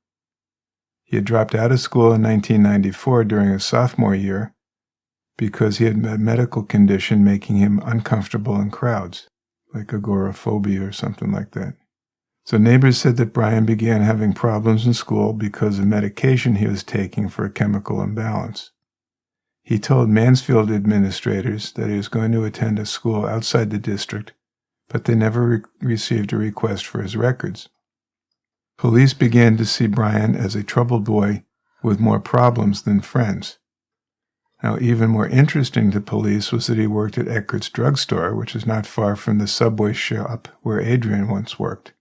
He had dropped out of school in 1994 during his sophomore year because he had a medical condition making him uncomfortable in crowds, like agoraphobia or something like that. So neighbors said that Brian began having problems in school because of medication he was taking for a chemical imbalance. He told Mansfield administrators that he was going to attend a school outside the district, but they never received a request for his records. Police began to see Brian as a troubled boy with more problems than friends. Now, even more interesting to police was that he worked at Eckert's drugstore, which is not far from the subway shop where Adrian once worked,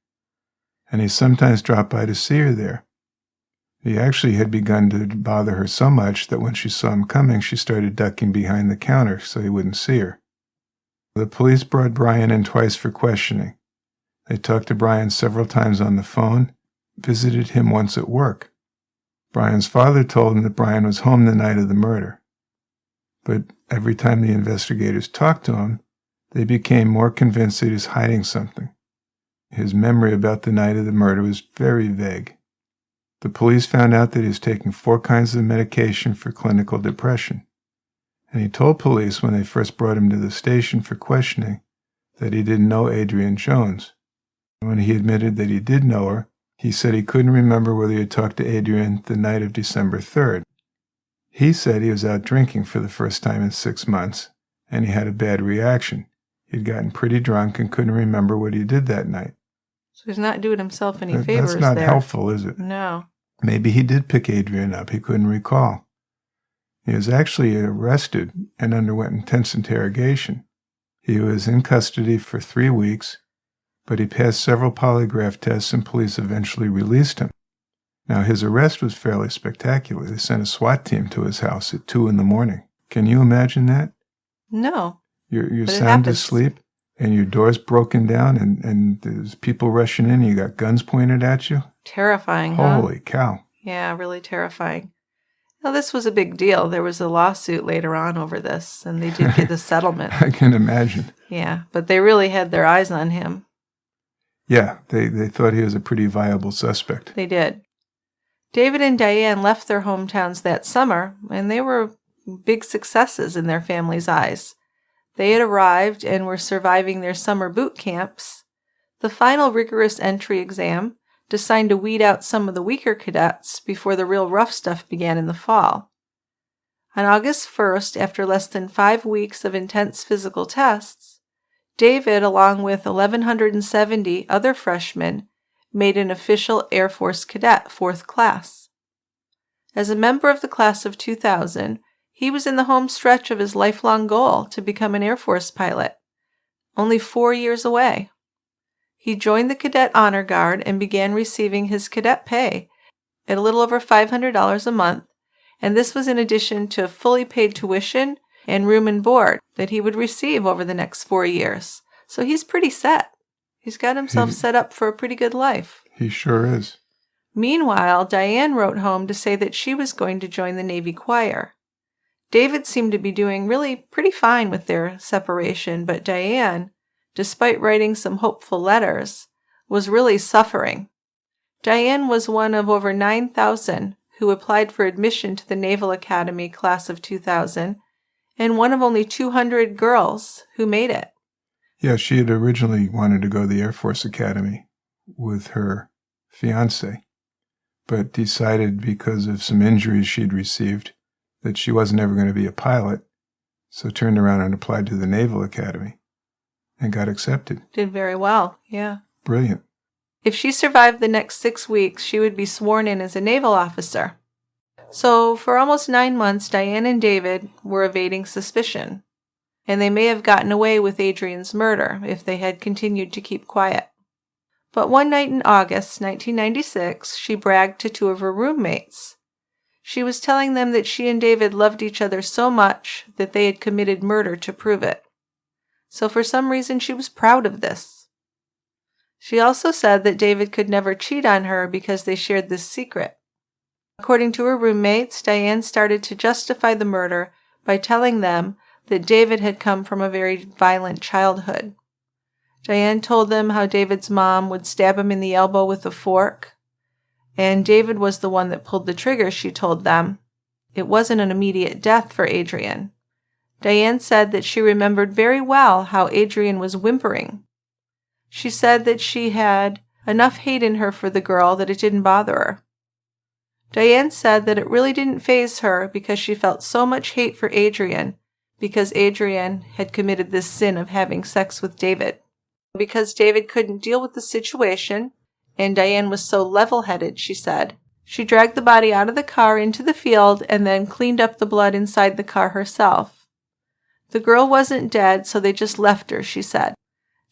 and he sometimes dropped by to see her there. He actually had begun to bother her so much that when she saw him coming, she started ducking behind the counter so he wouldn't see her. The police brought Brian in twice for questioning. They talked to Brian several times on the phone, visited him once at work. Brian's father told him that Brian was home the night of the murder. But every time the investigators talked to him, they became more convinced that he was hiding something. His memory about the night of the murder was very vague. The police found out that he was taking 4 kinds of medication for clinical depression, and he told police when they first brought him to the station for questioning that he didn't know Adrianne Jones. When he admitted that he did know her, he said he couldn't remember whether he had talked to Adrian the night of December 3rd. He said he was out drinking for the first time in 6 months, and he had a bad reaction. He'd gotten pretty drunk and couldn't remember what he did that night. So he's not doing himself any favors there. That's not helpful, is it? No. Maybe he did pick Adrian up. He couldn't recall. He was actually arrested and underwent intense interrogation. He was in custody for 3 weeks, but he passed several polygraph tests and police eventually released him. Now, his arrest was fairly spectacular. They sent a SWAT team to his house at 2 a.m. Can you imagine that? No. You're sound asleep, and your door's broken down, and there's people rushing in, and you got guns pointed at you? Terrifying, huh? Holy cow. Yeah, really terrifying. Now, this was a big deal. There was a lawsuit later on over this, and they did get the settlement. I can imagine. Yeah, but they really had their eyes on him. Yeah, they thought he was a pretty viable suspect. They did. David and Diane left their hometowns that summer, and they were big successes in their family's eyes. They had arrived and were surviving their summer boot camps. The final rigorous entry exam, designed to weed out some of the weaker cadets before the real rough stuff began in the fall. On August 1st, after less than 5 weeks of intense physical tests, David, along with 1,170 other freshmen, made an official Air Force cadet 4th class. As a member of the class of 2000, he was in the home stretch of his lifelong goal to become an Air Force pilot, only 4 years away. He joined the Cadet Honor Guard and began receiving his cadet pay at a little over $500 a month, and this was in addition to fully paid tuition and room and board that he would receive over the next 4 years. So he's pretty set. He's got himself set up for a pretty good life. He sure is. Meanwhile, Diane wrote home to say that she was going to join the Navy choir. David seemed to be doing really pretty fine with their separation, but Diane, despite writing some hopeful letters, was really suffering. Diane was one of over 9,000 who applied for admission to the Naval Academy class of 2000, and one of only 200 girls who made it. Yeah, she had originally wanted to go to the Air Force Academy with her fiancé, but decided because of some injuries she'd received that she wasn't ever going to be a pilot, so turned around and applied to the Naval Academy and got accepted. Did very well, yeah. Brilliant. If she survived the next 6 weeks, she would be sworn in as a naval officer. So for almost 9 months, Diane and David were evading suspicion, and they may have gotten away with Adrian's murder if they had continued to keep quiet. But one night in August 1996, she bragged to 2 of her roommates. She was telling them that she and David loved each other so much that they had committed murder to prove it. So for some reason, she was proud of this. She also said that David could never cheat on her because they shared this secret. According to her roommates, Diane started to justify the murder by telling them that David had come from a very violent childhood. Diane told them how David's mom would stab him in the elbow with a fork, and David was the one that pulled the trigger, she told them. It wasn't an immediate death for Adrian. Diane said that she remembered very well how Adrian was whimpering. She said that she had enough hate in her for the girl that it didn't bother her. Diane said that it really didn't faze her because she felt so much hate for Adrian because Adrian had committed this sin of having sex with David. Because David couldn't deal with the situation, and Diane was so level-headed, she said, she dragged the body out of the car into the field and then cleaned up the blood inside the car herself. The girl wasn't dead, so they just left her, she said.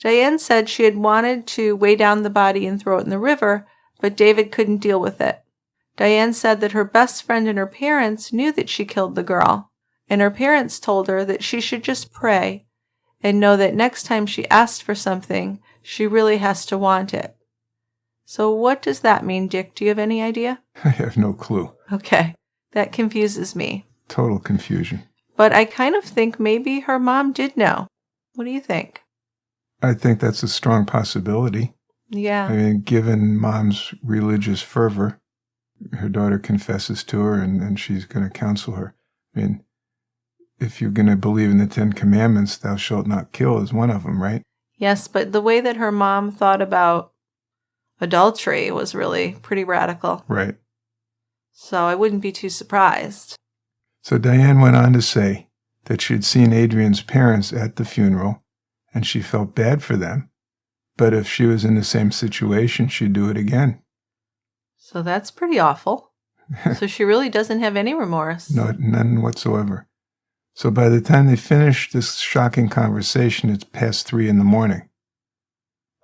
Diane said she had wanted to weigh down the body and throw it in the river, but David couldn't deal with it. Diane said that her best friend and her parents knew that she killed the girl, and her parents told her that she should just pray and know that next time she asks for something, she really has to want it. So what does that mean, Dick? Do you have any idea? I have no clue. Okay, that confuses me. Total confusion. But I kind of think maybe her mom did know. What do you think? I think that's a strong possibility. Yeah. I mean, given Mom's religious fervor, her daughter confesses to her and she's going to counsel her. I mean, if you're going to believe in the 10 Commandments, thou shalt not kill is one of them, right? Yes, but the way that her mom thought about adultery was really pretty radical. Right. So I wouldn't be too surprised. So Diane went on to say that she'd seen Adrian's parents at the funeral and she felt bad for them, but if she was in the same situation, she'd do it again. So that's pretty awful. So she really doesn't have any remorse. No, none whatsoever. So by the time they finished this shocking conversation, it's past 3 a.m.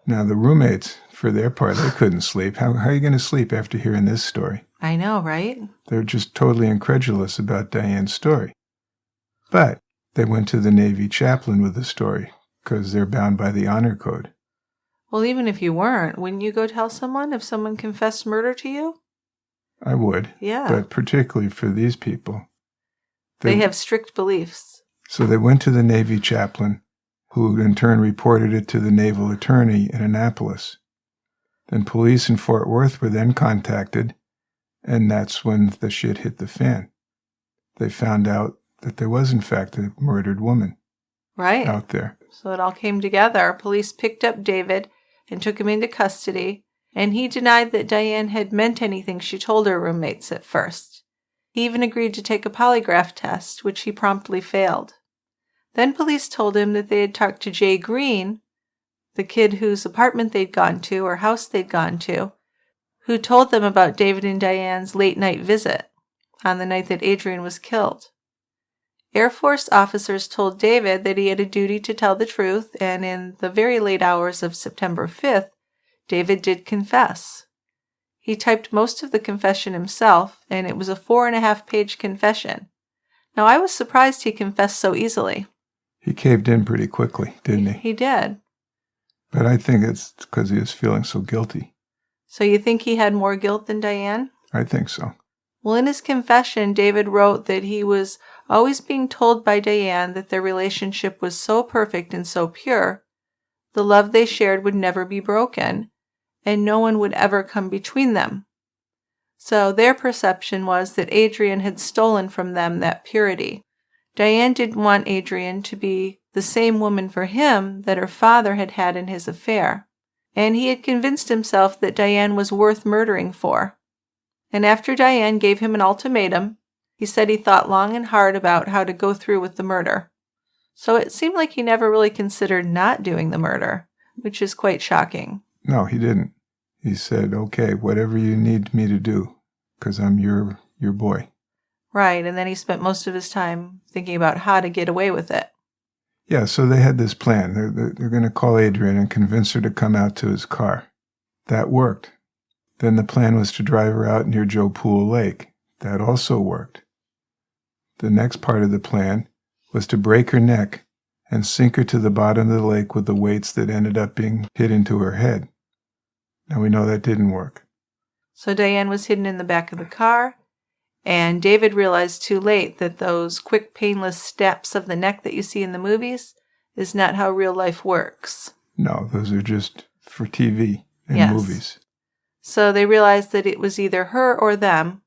Now the roommates, for their part, they couldn't sleep. How are you going to sleep after hearing this story? I know, right? They're just totally incredulous about Diane's story. But they went to the Navy chaplain with the story because they're bound by the honor code. Well, even if you weren't, wouldn't you go tell someone if someone confessed murder to you? I would. Yeah. But particularly for these people. They have strict beliefs. So they went to the Navy chaplain, who in turn reported it to the naval attorney in Annapolis. Then police in Fort Worth were then contacted, and that's when the shit hit the fan. They found out that there was in fact a murdered woman out there. So it all came together. Police picked up David and took him into custody, and he denied that Diane had meant anything she told her roommates at first. He even agreed to take a polygraph test, which he promptly failed. Then police told him that they had talked to Jay Green, the kid whose apartment they'd gone to or house they'd gone to, who told them about David and Diane's late-night visit on the night that Adrian was killed. Air Force officers told David that he had a duty to tell the truth, and in the very late hours of September 5th, David did confess. He typed most of the confession himself, and it was a 4.5-page confession. Now, I was surprised he confessed so easily. He caved in pretty quickly, didn't he? He did. But I think it's because he was feeling so guilty. So you think he had more guilt than Diane? I think so. Well, in his confession, David wrote that he was always being told by Diane that their relationship was so perfect and so pure, the love they shared would never be broken, and no one would ever come between them. So their perception was that Adrian had stolen from them that purity. Diane didn't want Adrian to be the same woman for him that her father had had in his affair, and he had convinced himself that Diane was worth murdering for. And after Diane gave him an ultimatum, he said he thought long and hard about how to go through with the murder. So it seemed like he never really considered not doing the murder, which is quite shocking. No, he didn't. He said, okay, whatever you need me to do, because I'm your boy. Right, and then he spent most of his time thinking about how to get away with it. Yeah, so they had this plan. They're going to call Adrian and convince her to come out to his car. That worked. Then the plan was to drive her out near Joe Pool Lake. That also worked. The next part of the plan was to break her neck and sink her to the bottom of the lake with the weights that ended up being hit into her head. Now we know that didn't work. So Diane was hidden in the back of the car, and David realized too late that those quick, painless snaps of the neck that you see in the movies is not how real life works. No, those are just for TV and movies. So they realized that it was either her or them,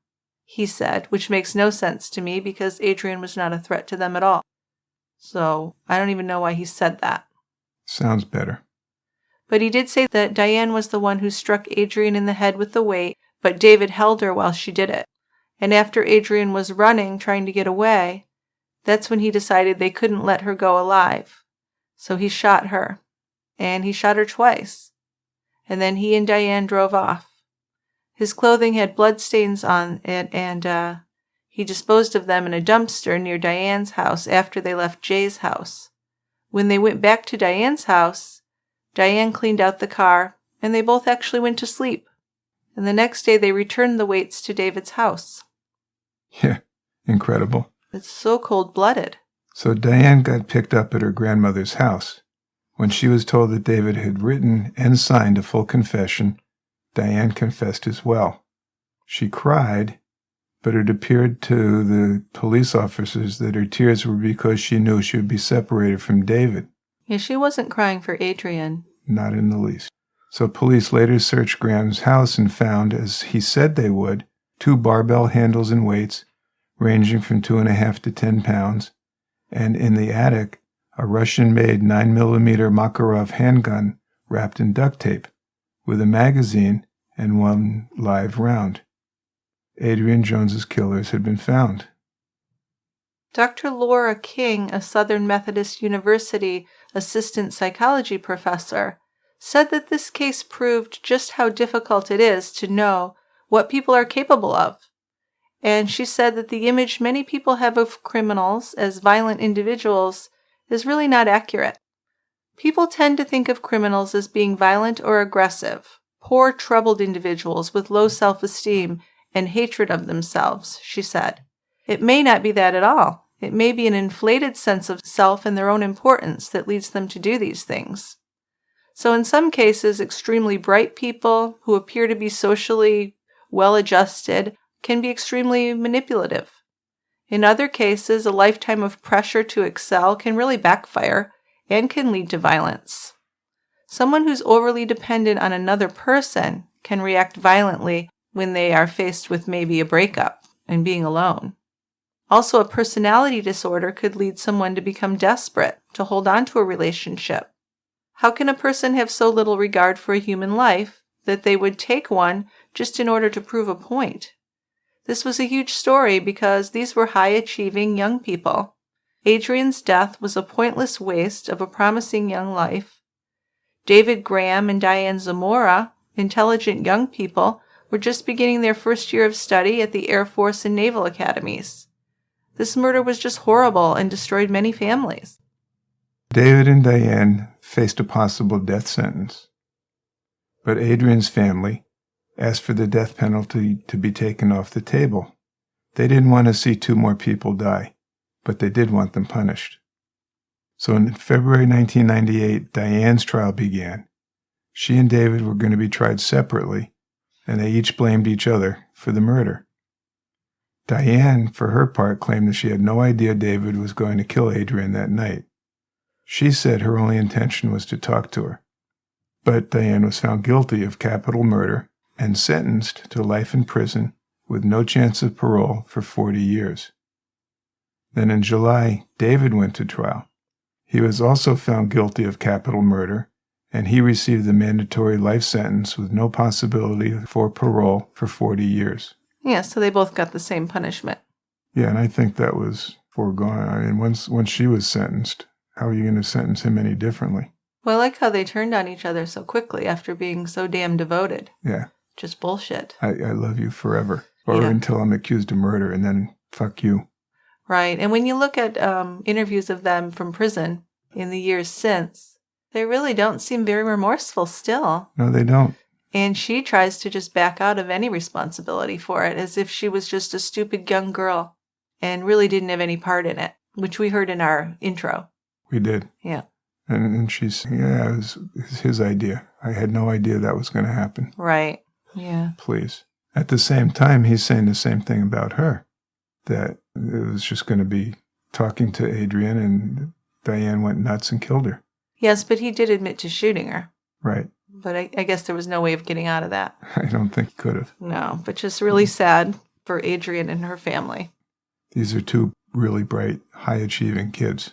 he said, which makes no sense to me because Adrian was not a threat to them at all. So I don't even know why he said that. Sounds better. But he did say that Diane was the one who struck Adrian in the head with the weight, but David held her while she did it. And after Adrian was running, trying to get away, that's when he decided they couldn't let her go alive. So he shot her. And he shot her twice. And then he and Diane drove off. His clothing had bloodstains on it, and he disposed of them in a dumpster near Diane's house after they left Jay's house. When they went back to Diane's house, Diane cleaned out the car, and they both actually went to sleep. And the next day they returned the weights to David's house. Yeah, incredible. It's so cold-blooded. So Diane got picked up at her grandmother's house. When she was told that David had written and signed a full confession, Diane confessed as well. She cried, but it appeared to the police officers that her tears were because she knew she would be separated from David. Yeah, she wasn't crying for Adrian. Not in the least. So police later searched Graham's house and found, as he said they would, 2 barbell handles and weights ranging from 2.5 to 10 pounds, and in the attic, a Russian-made 9mm Makarov handgun wrapped in duct tape, with a magazine and 1 live round. Adrianne Jones's killers had been found. Dr. Laura King, a Southern Methodist University assistant psychology professor, said that this case proved just how difficult it is to know what people are capable of. And she said that the image many people have of criminals as violent individuals is really not accurate. People tend to think of criminals as being violent or aggressive, poor, troubled individuals with low self-esteem and hatred of themselves, she said. It may not be that at all. It may be an inflated sense of self and their own importance that leads them to do these things. So in some cases, extremely bright people who appear to be socially well-adjusted can be extremely manipulative. In other cases, a lifetime of pressure to excel can really backfire and can lead to violence. Someone who's overly dependent on another person can react violently when they are faced with maybe a breakup and being alone. Also, a personality disorder could lead someone to become desperate to hold on to a relationship. How can a person have so little regard for a human life that they would take one just in order to prove a point? This was a huge story because these were high-achieving young people. Adrian's death was a pointless waste of a promising young life. David Graham and Diane Zamora, intelligent young people, were just beginning their first year of study at the Air Force and Naval academies. This murder was just horrible and destroyed many families. David and Diane faced a possible death sentence, but Adrian's family asked for the death penalty to be taken off the table. They didn't want to see 2 more people die, but they did want them punished. So in February 1998, Diane's trial began. She and David were going to be tried separately, and they each blamed each other for the murder. Diane, for her part, claimed that she had no idea David was going to kill Adrian that night. She said her only intention was to talk to her. But Diane was found guilty of capital murder and sentenced to life in prison with no chance of parole for 40 years. Then in July, David went to trial. He was also found guilty of capital murder, and he received the mandatory life sentence with no possibility for parole for 40 years. Yeah, so they both got the same punishment. Yeah, and I think that was foregone. I mean, once she was sentenced, how are you going to sentence him any differently? Well, I like how they turned on each other so quickly after being so damn devoted. Yeah. Just bullshit. I love you forever. Or until I'm accused of murder, and then fuck you. Right. And when you look at interviews of them from prison in the years since, they really don't seem very remorseful still. No, they don't. And she tries to just back out of any responsibility for it, as if she was just a stupid young girl and really didn't have any part in it, which we heard in our intro. We did. Yeah. And she's, yeah, it was his idea. I had no idea that was going to happen. Right. Yeah. Please. At the same time, he's saying the same thing about her, that it was just going to be talking to Adrian, and Diane went nuts and killed her. Yes, but he did admit to shooting her. Right. But I guess there was no way of getting out of that. I don't think he could have. No, but just really sad for Adrienne and her family. These are two really bright, high-achieving kids.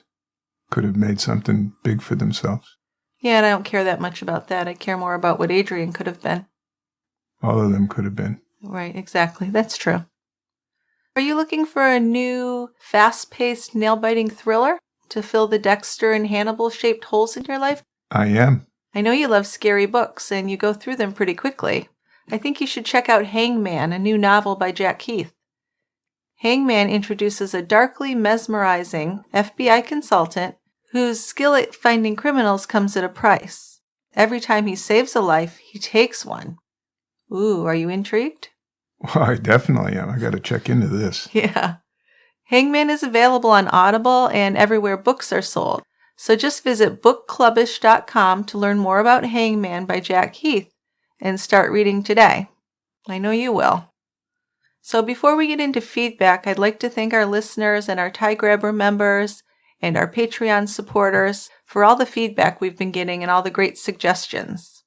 Could have made something big for themselves. Yeah, and I don't care that much about that. I care more about what Adrian could have been. All of them could have been. Right, exactly. That's true. Are you looking for a new, fast-paced, nail-biting thriller to fill the Dexter and Hannibal-shaped holes in your life? I am. I know you love scary books, and you go through them pretty quickly. I think you should check out Hangman, a new novel by Jack Keith. Hangman introduces a darkly mesmerizing FBI consultant whose skill at finding criminals comes at a price. Every time he saves a life, he takes one. Ooh, are you intrigued? Well, I definitely am. I got to check into this. Yeah. Hangman is available on Audible and everywhere books are sold. So just visit bookclubbish.com to learn more about Hangman by Jack Heath and start reading today. I know you will. So before we get into feedback, I'd like to thank our listeners and our Tie Grabber members and our Patreon supporters for all the feedback we've been getting and all the great suggestions.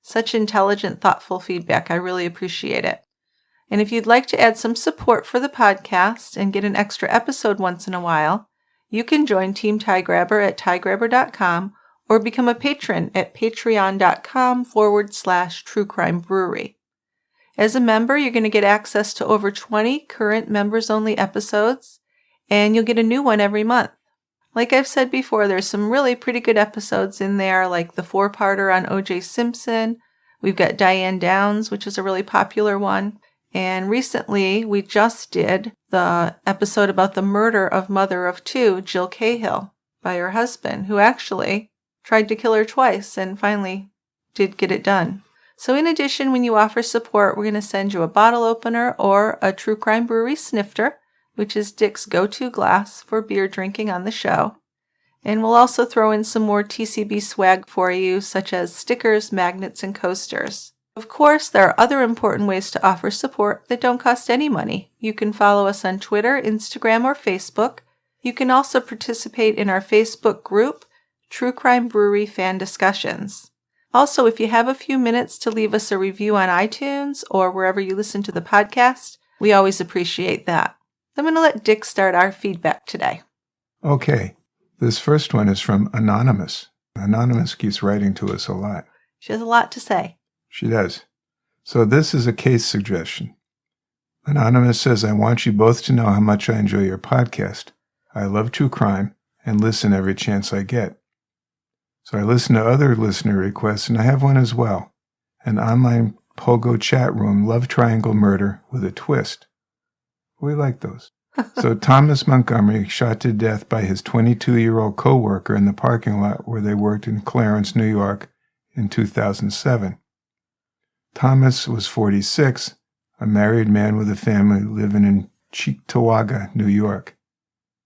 Such intelligent, thoughtful feedback. I really appreciate it. And if you'd like to add some support for the podcast and get an extra episode once in a while, you can join Team Tie Grabber at tiegrabber.com or become a patron at patreon.com/True Crime Brewery. As a member, you're going to get access to over 20 current members-only episodes, and you'll get a new one every month. Like I've said before, there's some really pretty good episodes in there, like the 4-parter on O.J. Simpson. We've got Diane Downs, which is a really popular one. And recently, we just did the episode about the murder of mother of 2, Jill Cahill, by her husband, who actually tried to kill her twice and finally did get it done. So in addition, when you offer support, we're going to send you a bottle opener or a True Crime Brewery snifter, which is Dick's go-to glass for beer drinking on the show. And we'll also throw in some more TCB swag for you, such as stickers, magnets, and coasters. Of course, there are other important ways to offer support that don't cost any money. You can follow us on Twitter, Instagram, or Facebook. You can also participate in our Facebook group, True Crime Brewery Fan Discussions. Also, if you have a few minutes to leave us a review on iTunes or wherever you listen to the podcast, we always appreciate that. I'm going to let Dick start our feedback today. Okay. This first one is from Anonymous. Anonymous keeps writing to us a lot. She has a lot to say. She does. So this is a case suggestion. Anonymous says, I want you both to know how much I enjoy your podcast. I love true crime and listen every chance I get. So I listen to other listener requests, and I have one as well. An online pogo chat room love triangle murder with a twist. We like those. So Thomas Montgomery shot to death by his 22-year-old co-worker in the parking lot where they worked in Clarence, New York in 2007. Thomas was 46, a married man with a family living in Cheektowaga, New York.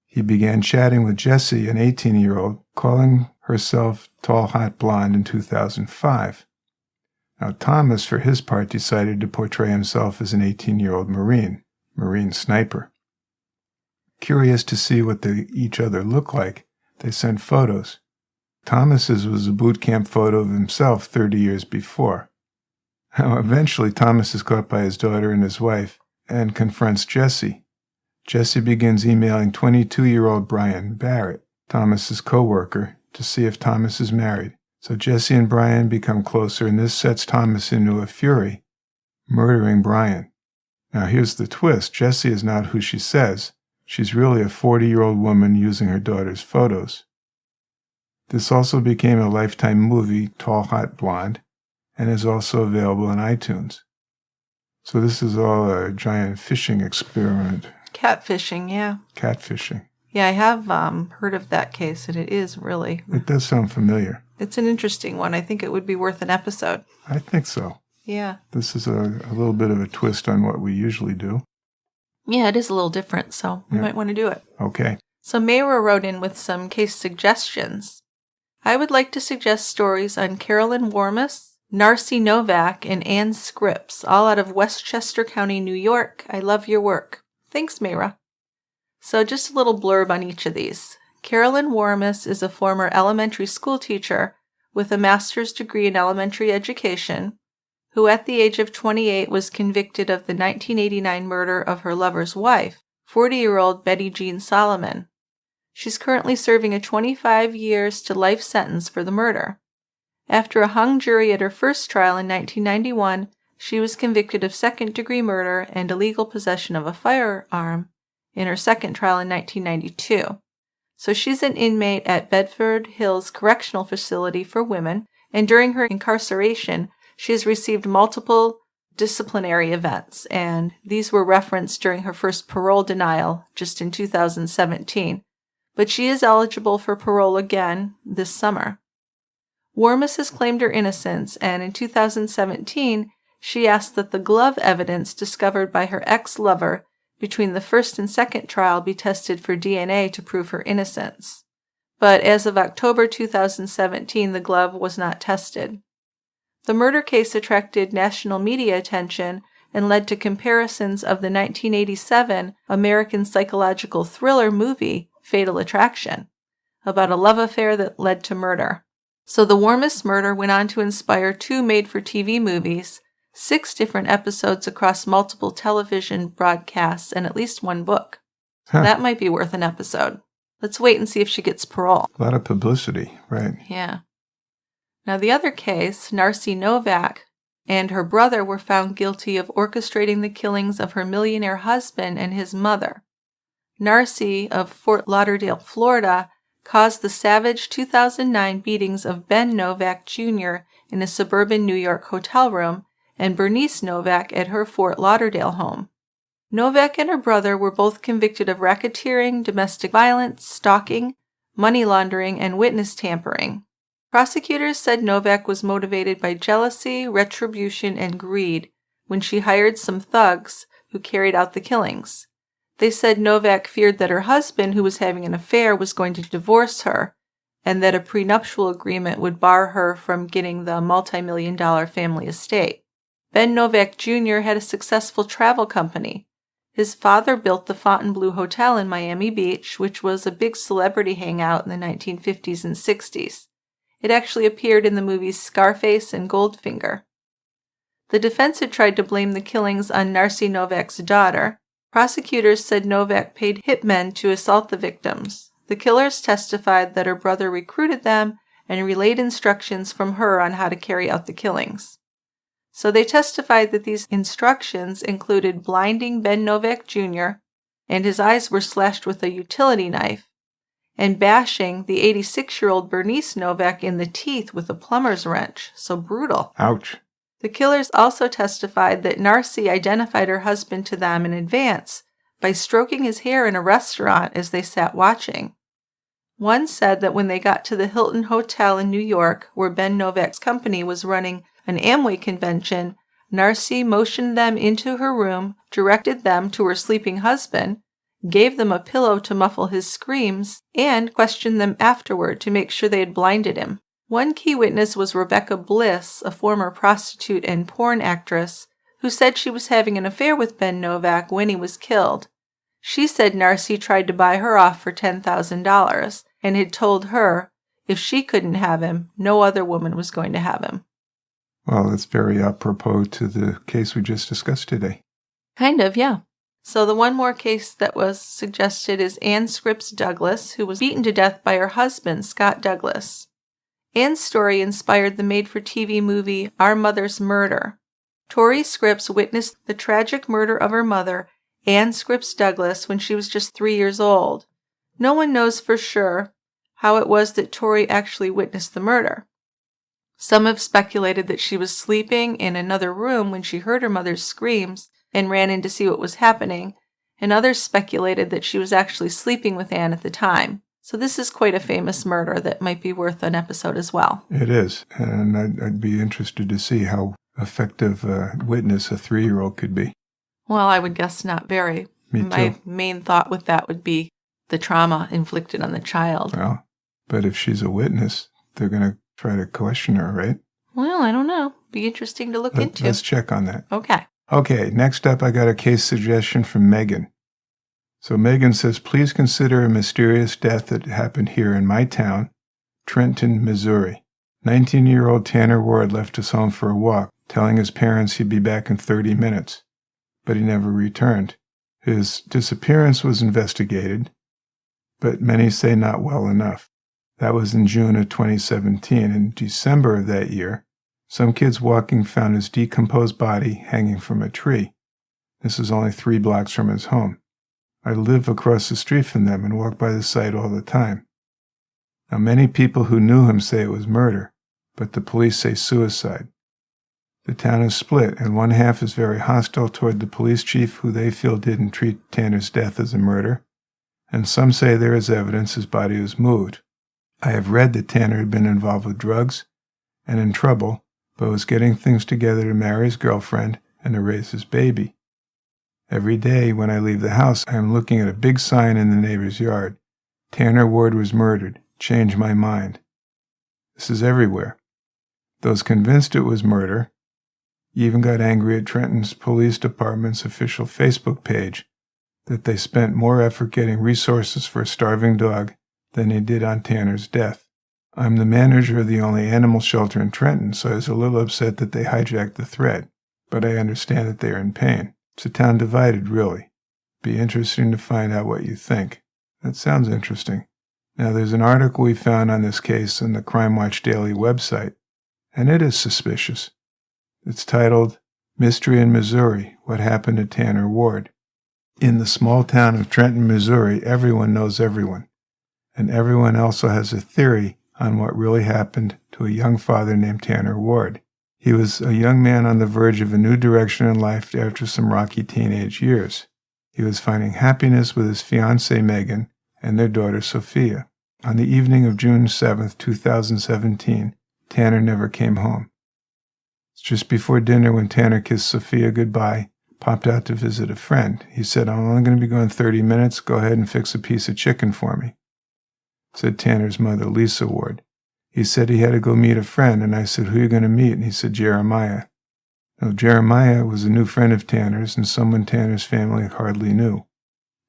He began chatting with Jessie, an 18-year-old, calling herself Tall Hot Blonde in 2005. Now Thomas, for his part, decided to portray himself as an 18-year-old Marine sniper. Curious to see what they each other look like, they sent photos. Thomas's was a boot camp photo of himself 30 years before. Now, eventually, Thomas is caught by his daughter and his wife and confronts Jessie. Jessie begins emailing 22-year-old Brian Barrett, Thomas's co-worker, to see if Thomas is married. So Jessie and Brian become closer, and this sets Thomas into a fury, murdering Brian. Now, here's the twist. Jessie is not who she says. She's really a 40-year-old woman using her daughter's photos. This also became a Lifetime movie, Tall Hot Blonde, and is also available on iTunes. So this is all a giant fishing experiment. Catfishing, yeah. Catfishing. Yeah, I have heard of that case, and it is really... It does sound familiar. It's an interesting one. I think it would be worth an episode. I think so. Yeah. This is a little bit of a twist on what we usually do. Yeah, it is a little different, so you might want to do it. Okay. So Mayra wrote in with some case suggestions. I would like to suggest stories on Carolyn Warmus, Narcy Novak, and Ann Scripps, all out of Westchester County, New York. I love your work. Thanks, Mayra. So just a little blurb on each of these. Carolyn Warmus is a former elementary school teacher with a master's degree in elementary education, who at the age of 28 was convicted of the 1989 murder of her lover's wife, 40-year-old Betty Jean Solomon. She's currently serving a 25 years to life sentence for the murder. After a hung jury at her first trial in 1991, she was convicted of second-degree murder and illegal possession of a firearm in her second trial in 1992. So she's an inmate at Bedford Hills Correctional Facility for Women, and during her incarceration, she has received multiple disciplinary events, and these were referenced during her first parole denial just in 2017. But she is eligible for parole again this summer. Warmus has claimed her innocence, and in 2017, she asked that the glove evidence discovered by her ex-lover between the first and second trial be tested for DNA to prove her innocence. But as of October 2017, the glove was not tested. The murder case attracted national media attention and led to comparisons of the 1987 American psychological thriller movie Fatal Attraction, about a love affair that led to murder. So the Warmus murder went on to inspire 2 made-for-TV movies, 6 different episodes across multiple television broadcasts, and at least 1 book. That might be worth an episode. Let's wait and see if she gets parole. A lot of publicity, right? Yeah. Now the other case, Narcy Novak and her brother were found guilty of orchestrating the killings of her millionaire husband and his mother. Narcy of Fort Lauderdale, Florida, caused the savage 2009 beatings of Ben Novak Jr. in a suburban New York hotel room and Bernice Novak at her Fort Lauderdale home. Novak and her brother were both convicted of racketeering, domestic violence, stalking, money laundering, and witness tampering. Prosecutors said Novak was motivated by jealousy, retribution, and greed when she hired some thugs who carried out the killings. They said Novak feared that her husband, who was having an affair, was going to divorce her, and that a prenuptial agreement would bar her from getting the multi-million-dollar family estate. Ben Novak Jr. had a successful travel company. His father built the Fontainebleau Hotel in Miami Beach, which was a big celebrity hangout in the 1950s and 60s. It actually appeared in the movies Scarface and Goldfinger. The defense had tried to blame the killings on Narcy Novak's daughter. Prosecutors said Novak paid hitmen to assault the victims. The killers testified that her brother recruited them and relayed instructions from her on how to carry out the killings. So they testified that these instructions included blinding Ben Novak Jr., and his eyes were slashed with a utility knife, and bashing the 86-year-old Bernice Novak in the teeth with a plumber's wrench. So brutal. Ouch. The killers also testified that Narcy identified her husband to them in advance by stroking his hair in a restaurant as they sat watching. One said that when they got to the Hilton Hotel in New York, where Ben Novak's company was running an Amway convention, Narcy motioned them into her room, directed them to her sleeping husband, gave them a pillow to muffle his screams, and questioned them afterward to make sure they had blinded him. One key witness was Rebecca Bliss, a former prostitute and porn actress, who said she was having an affair with Ben Novak when he was killed. She said Narcy tried to buy her off for $10,000 and had told her if she couldn't have him, no other woman was going to have him. Well, that's very apropos to the case we just discussed today. Kind of, yeah. So the one more case that was suggested is Anne Scripps Douglas, who was beaten to death by her husband, Scott Douglas. Anne's story inspired the made-for-TV movie Our Mother's Murder. Tori Scripps witnessed the tragic murder of her mother, Anne Scripps Douglas, when she was just 3 years old. No one knows for sure how it was that Tori actually witnessed the murder. Some have speculated that she was sleeping in another room when she heard her mother's screams and ran in to see what was happening, and others speculated that she was actually sleeping with Anne at the time. So this is quite a famous murder that might be worth an episode as well. It is, and I'd be interested to see how effective a witness a 3-year-old could be. Well, I would guess not very. Me too. My main thought with that would be the trauma inflicted on the child. Well, but if she's a witness, they're going to try to question her, right? Well, I don't know. Be interesting to look into. Let's check on that. Okay. Okay, next up I got a case suggestion from Megan. So Megan says, please consider a mysterious death that happened here in my town, Trenton, Missouri. 19-year-old Tanner Ward left his home for a walk, telling his parents he'd be back in 30 minutes, but he never returned. His disappearance was investigated, but many say not well enough. That was in June of 2017. In December of that year, some kids walking found his decomposed body hanging from a tree. This is only 3 blocks from his home. I live across the street from them and walk by the site all the time. Now, many people who knew him say it was murder, but the police say suicide. The town is split, and one half is very hostile toward the police chief, who they feel didn't treat Tanner's death as a murder, and some say there is evidence his body was moved. I have read that Tanner had been involved with drugs and in trouble, but was getting things together to marry his girlfriend and to raise his baby. Every day when I leave the house, I am looking at a big sign in the neighbor's yard. Tanner Ward was murdered. Change my mind. This is everywhere. Those convinced it was murder even got angry at Trenton's police department's official Facebook page that they spent more effort getting resources for a starving dog than they did on Tanner's death. I'm the manager of the only animal shelter in Trenton, so I was a little upset that they hijacked the thread, but I understand that they are in pain. It's a town divided, really. Be interesting to find out what you think. That sounds interesting. Now, there's an article we found on this case on the Crime Watch Daily website, and it is suspicious. It's titled, Mystery in Missouri, What Happened to Tanner Ward. In the small town of Trenton, Missouri, everyone knows everyone, and everyone also has a theory on what really happened to a young father named Tanner Ward. He was a young man on the verge of a new direction in life after some rocky teenage years. He was finding happiness with his fiancée Megan and their daughter Sophia. On the evening of June 7, 2017, Tanner never came home. It's just before dinner when Tanner kissed Sophia goodbye, popped out to visit a friend. He said, I'm only going to be gone 30 minutes. Go ahead and fix a piece of chicken for me, said Tanner's mother, Lisa Ward. He said he had to go meet a friend, and I said, who are you going to meet? And he said, Jeremiah. Now, Jeremiah was a new friend of Tanner's and someone Tanner's family hardly knew,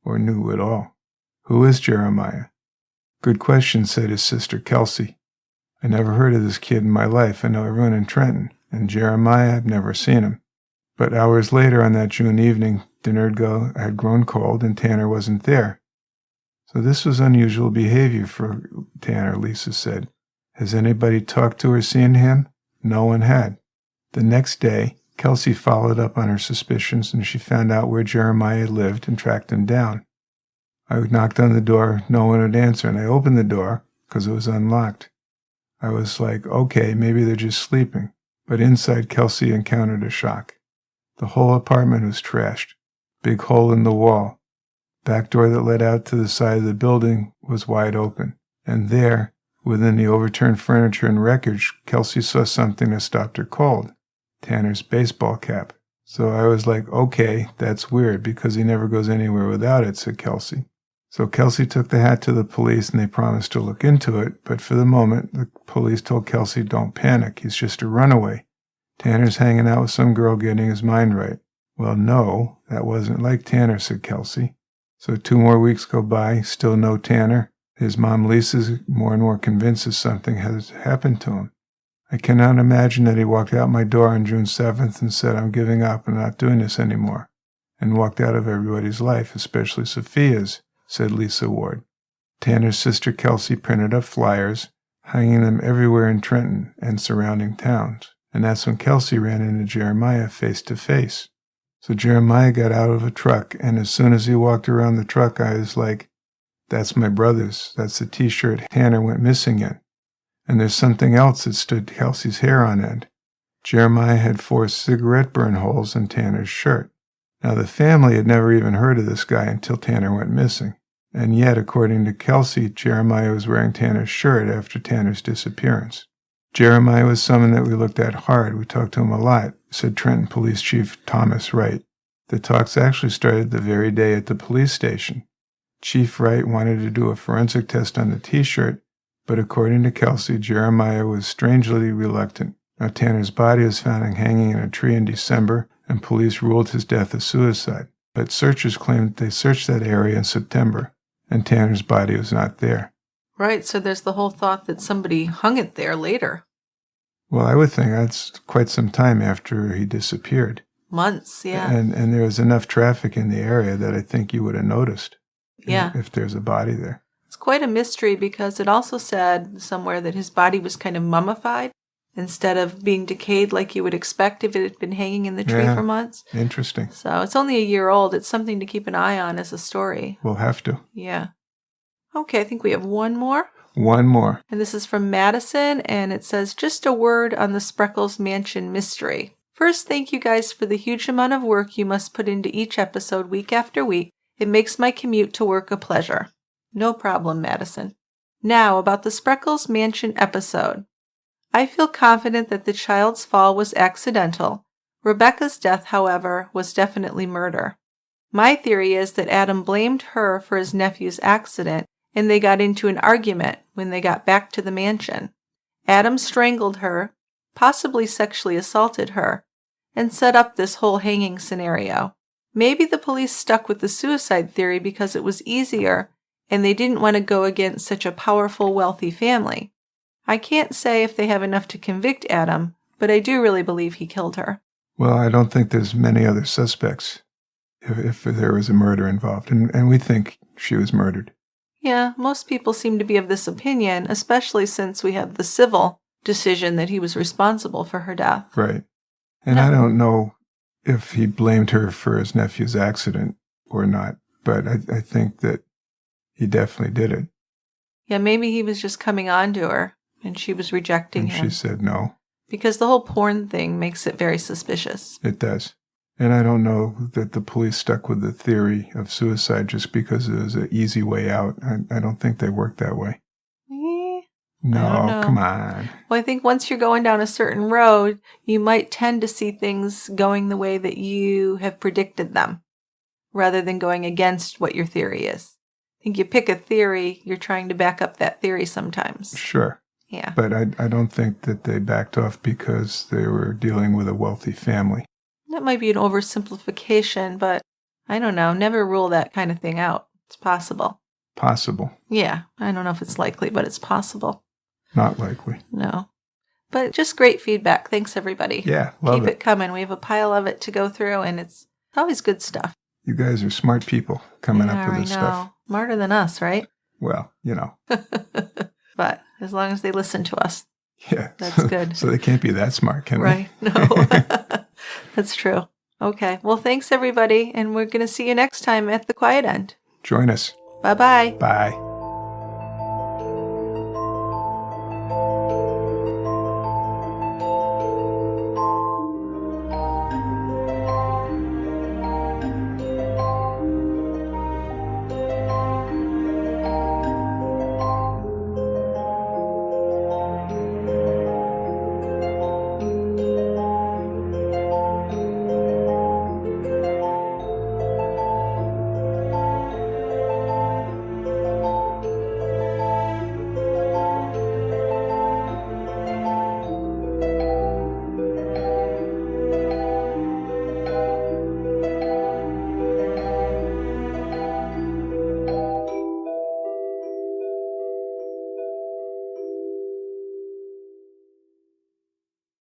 or knew at all. Who is Jeremiah? Good question, said his sister, Kelsey. I never heard of this kid in my life. I know everyone in Trenton, and Jeremiah, I've never seen him. But hours later on that June evening, dinner had grown cold, and Tanner wasn't there. So this was unusual behavior for Tanner, Lisa said. Has anybody talked to or seen him? No one had. The next day, Kelsey followed up on her suspicions, and she found out where Jeremiah lived and tracked him down. I knocked on the door, no one would answer, and I opened the door because it was unlocked. I was like, okay, maybe they're just sleeping. But inside, Kelsey encountered a shock. The whole apartment was trashed. Big hole in the wall. Back door that led out to the side of the building was wide open. And there, within the overturned furniture and wreckage, Kelsey saw something that stopped her cold. Tanner's baseball cap. So I was like, okay, that's weird because he never goes anywhere without it, said Kelsey. So Kelsey took the hat to the police and they promised to look into it, but for the moment, the police told Kelsey, don't panic, he's just a runaway. Tanner's hanging out with some girl getting his mind right. Well, no, that wasn't like Tanner, said Kelsey. So 2 more weeks go by, still no Tanner. His mom, Lisa's more and more convinced that something has happened to him. I cannot imagine that he walked out my door on June 7th and said, I'm giving up, I'm not doing this anymore, and walked out of everybody's life, especially Sophia's, said Lisa Ward. Tanner's sister Kelsey printed up flyers, hanging them everywhere in Trenton and surrounding towns. And that's when Kelsey ran into Jeremiah face to face. So Jeremiah got out of a truck, and as soon as he walked around the truck, I was like, that's my brother's. That's the T-shirt Tanner went missing in. And there's something else that stood Kelsey's hair on end. Jeremiah had 4 cigarette burn holes in Tanner's shirt. Now, the family had never even heard of this guy until Tanner went missing. And yet, according to Kelsey, Jeremiah was wearing Tanner's shirt after Tanner's disappearance. Jeremiah was someone that we looked at hard. We talked to him a lot, said Trenton Police Chief Thomas Wright. The talks actually started the very day at the police station. Chief Wright wanted to do a forensic test on the T-shirt, but according to Kelsey, Jeremiah was strangely reluctant. Now, Tanner's body was found hanging in a tree in December, and police ruled his death a suicide. But searchers claimed that they searched that area in September, and Tanner's body was not there. Right, so there's the whole thought that somebody hung it there later. Well, I would think that's quite some time after he disappeared. Months, yeah. And there was enough traffic in the area that I think you would have noticed. Yeah. If there's a body there. It's quite a mystery because it also said somewhere that his body was kind of mummified instead of being decayed like you would expect if it had been hanging in the tree for months. Interesting. So it's only a year old. It's something to keep an eye on as a story. We'll have to. Yeah. Okay, I think we have one more. One more. And this is from Madison, and it says, just a word on the Spreckles Mansion mystery. First, thank you guys for the huge amount of work you must put into each episode week after week. It makes my commute to work a pleasure. No problem, Madison. Now, about the Spreckles Mansion episode. I feel confident that the child's fall was accidental. Rebecca's death, however, was definitely murder. My theory is that Adam blamed her for his nephew's accident, and they got into an argument when they got back to the mansion. Adam strangled her, possibly sexually assaulted her, and set up this whole hanging scenario. Maybe the police stuck with the suicide theory because it was easier, and they didn't want to go against such a powerful, wealthy family. I can't say if they have enough to convict Adam, but I do really believe he killed her. Well, I don't think there's many other suspects if there was a murder involved, and we think she was murdered. Yeah, most people seem to be of this opinion, especially since we have the civil decision that he was responsible for her death. Right. And I don't know if he blamed her for his nephew's accident or not, but I think that he definitely did it. Yeah, maybe he was just coming on to her, and she was rejecting him. And she said no. Because the whole porn thing makes it very suspicious. It does. And I don't know that the police stuck with the theory of suicide just because it was an easy way out. I don't think they work that way. No, come on. Well, I think once you're going down a certain road, you might tend to see things going the way that you have predicted them, rather than going against what your theory is. I think you pick a theory, you're trying to back up that theory sometimes. Sure. Yeah. But I don't think that they backed off because they were dealing with a wealthy family. That might be an oversimplification, but I don't know. Never rule that kind of thing out. It's possible. Possible. Yeah. I don't know if it's likely, but it's possible. Not likely. No. But just great feedback. Thanks, everybody. Yeah, love Keep it coming. We have a pile of it to go through, and it's always good stuff. You guys are smart people coming up with this stuff. Smarter than us, right? Well, you know. But as long as they listen to us, yeah, that's good. So they can't be that smart, can right? they? No. That's true. Okay. Well, thanks, everybody. And we're going to see you next time at The Quiet End. Join us. Bye-bye. Bye.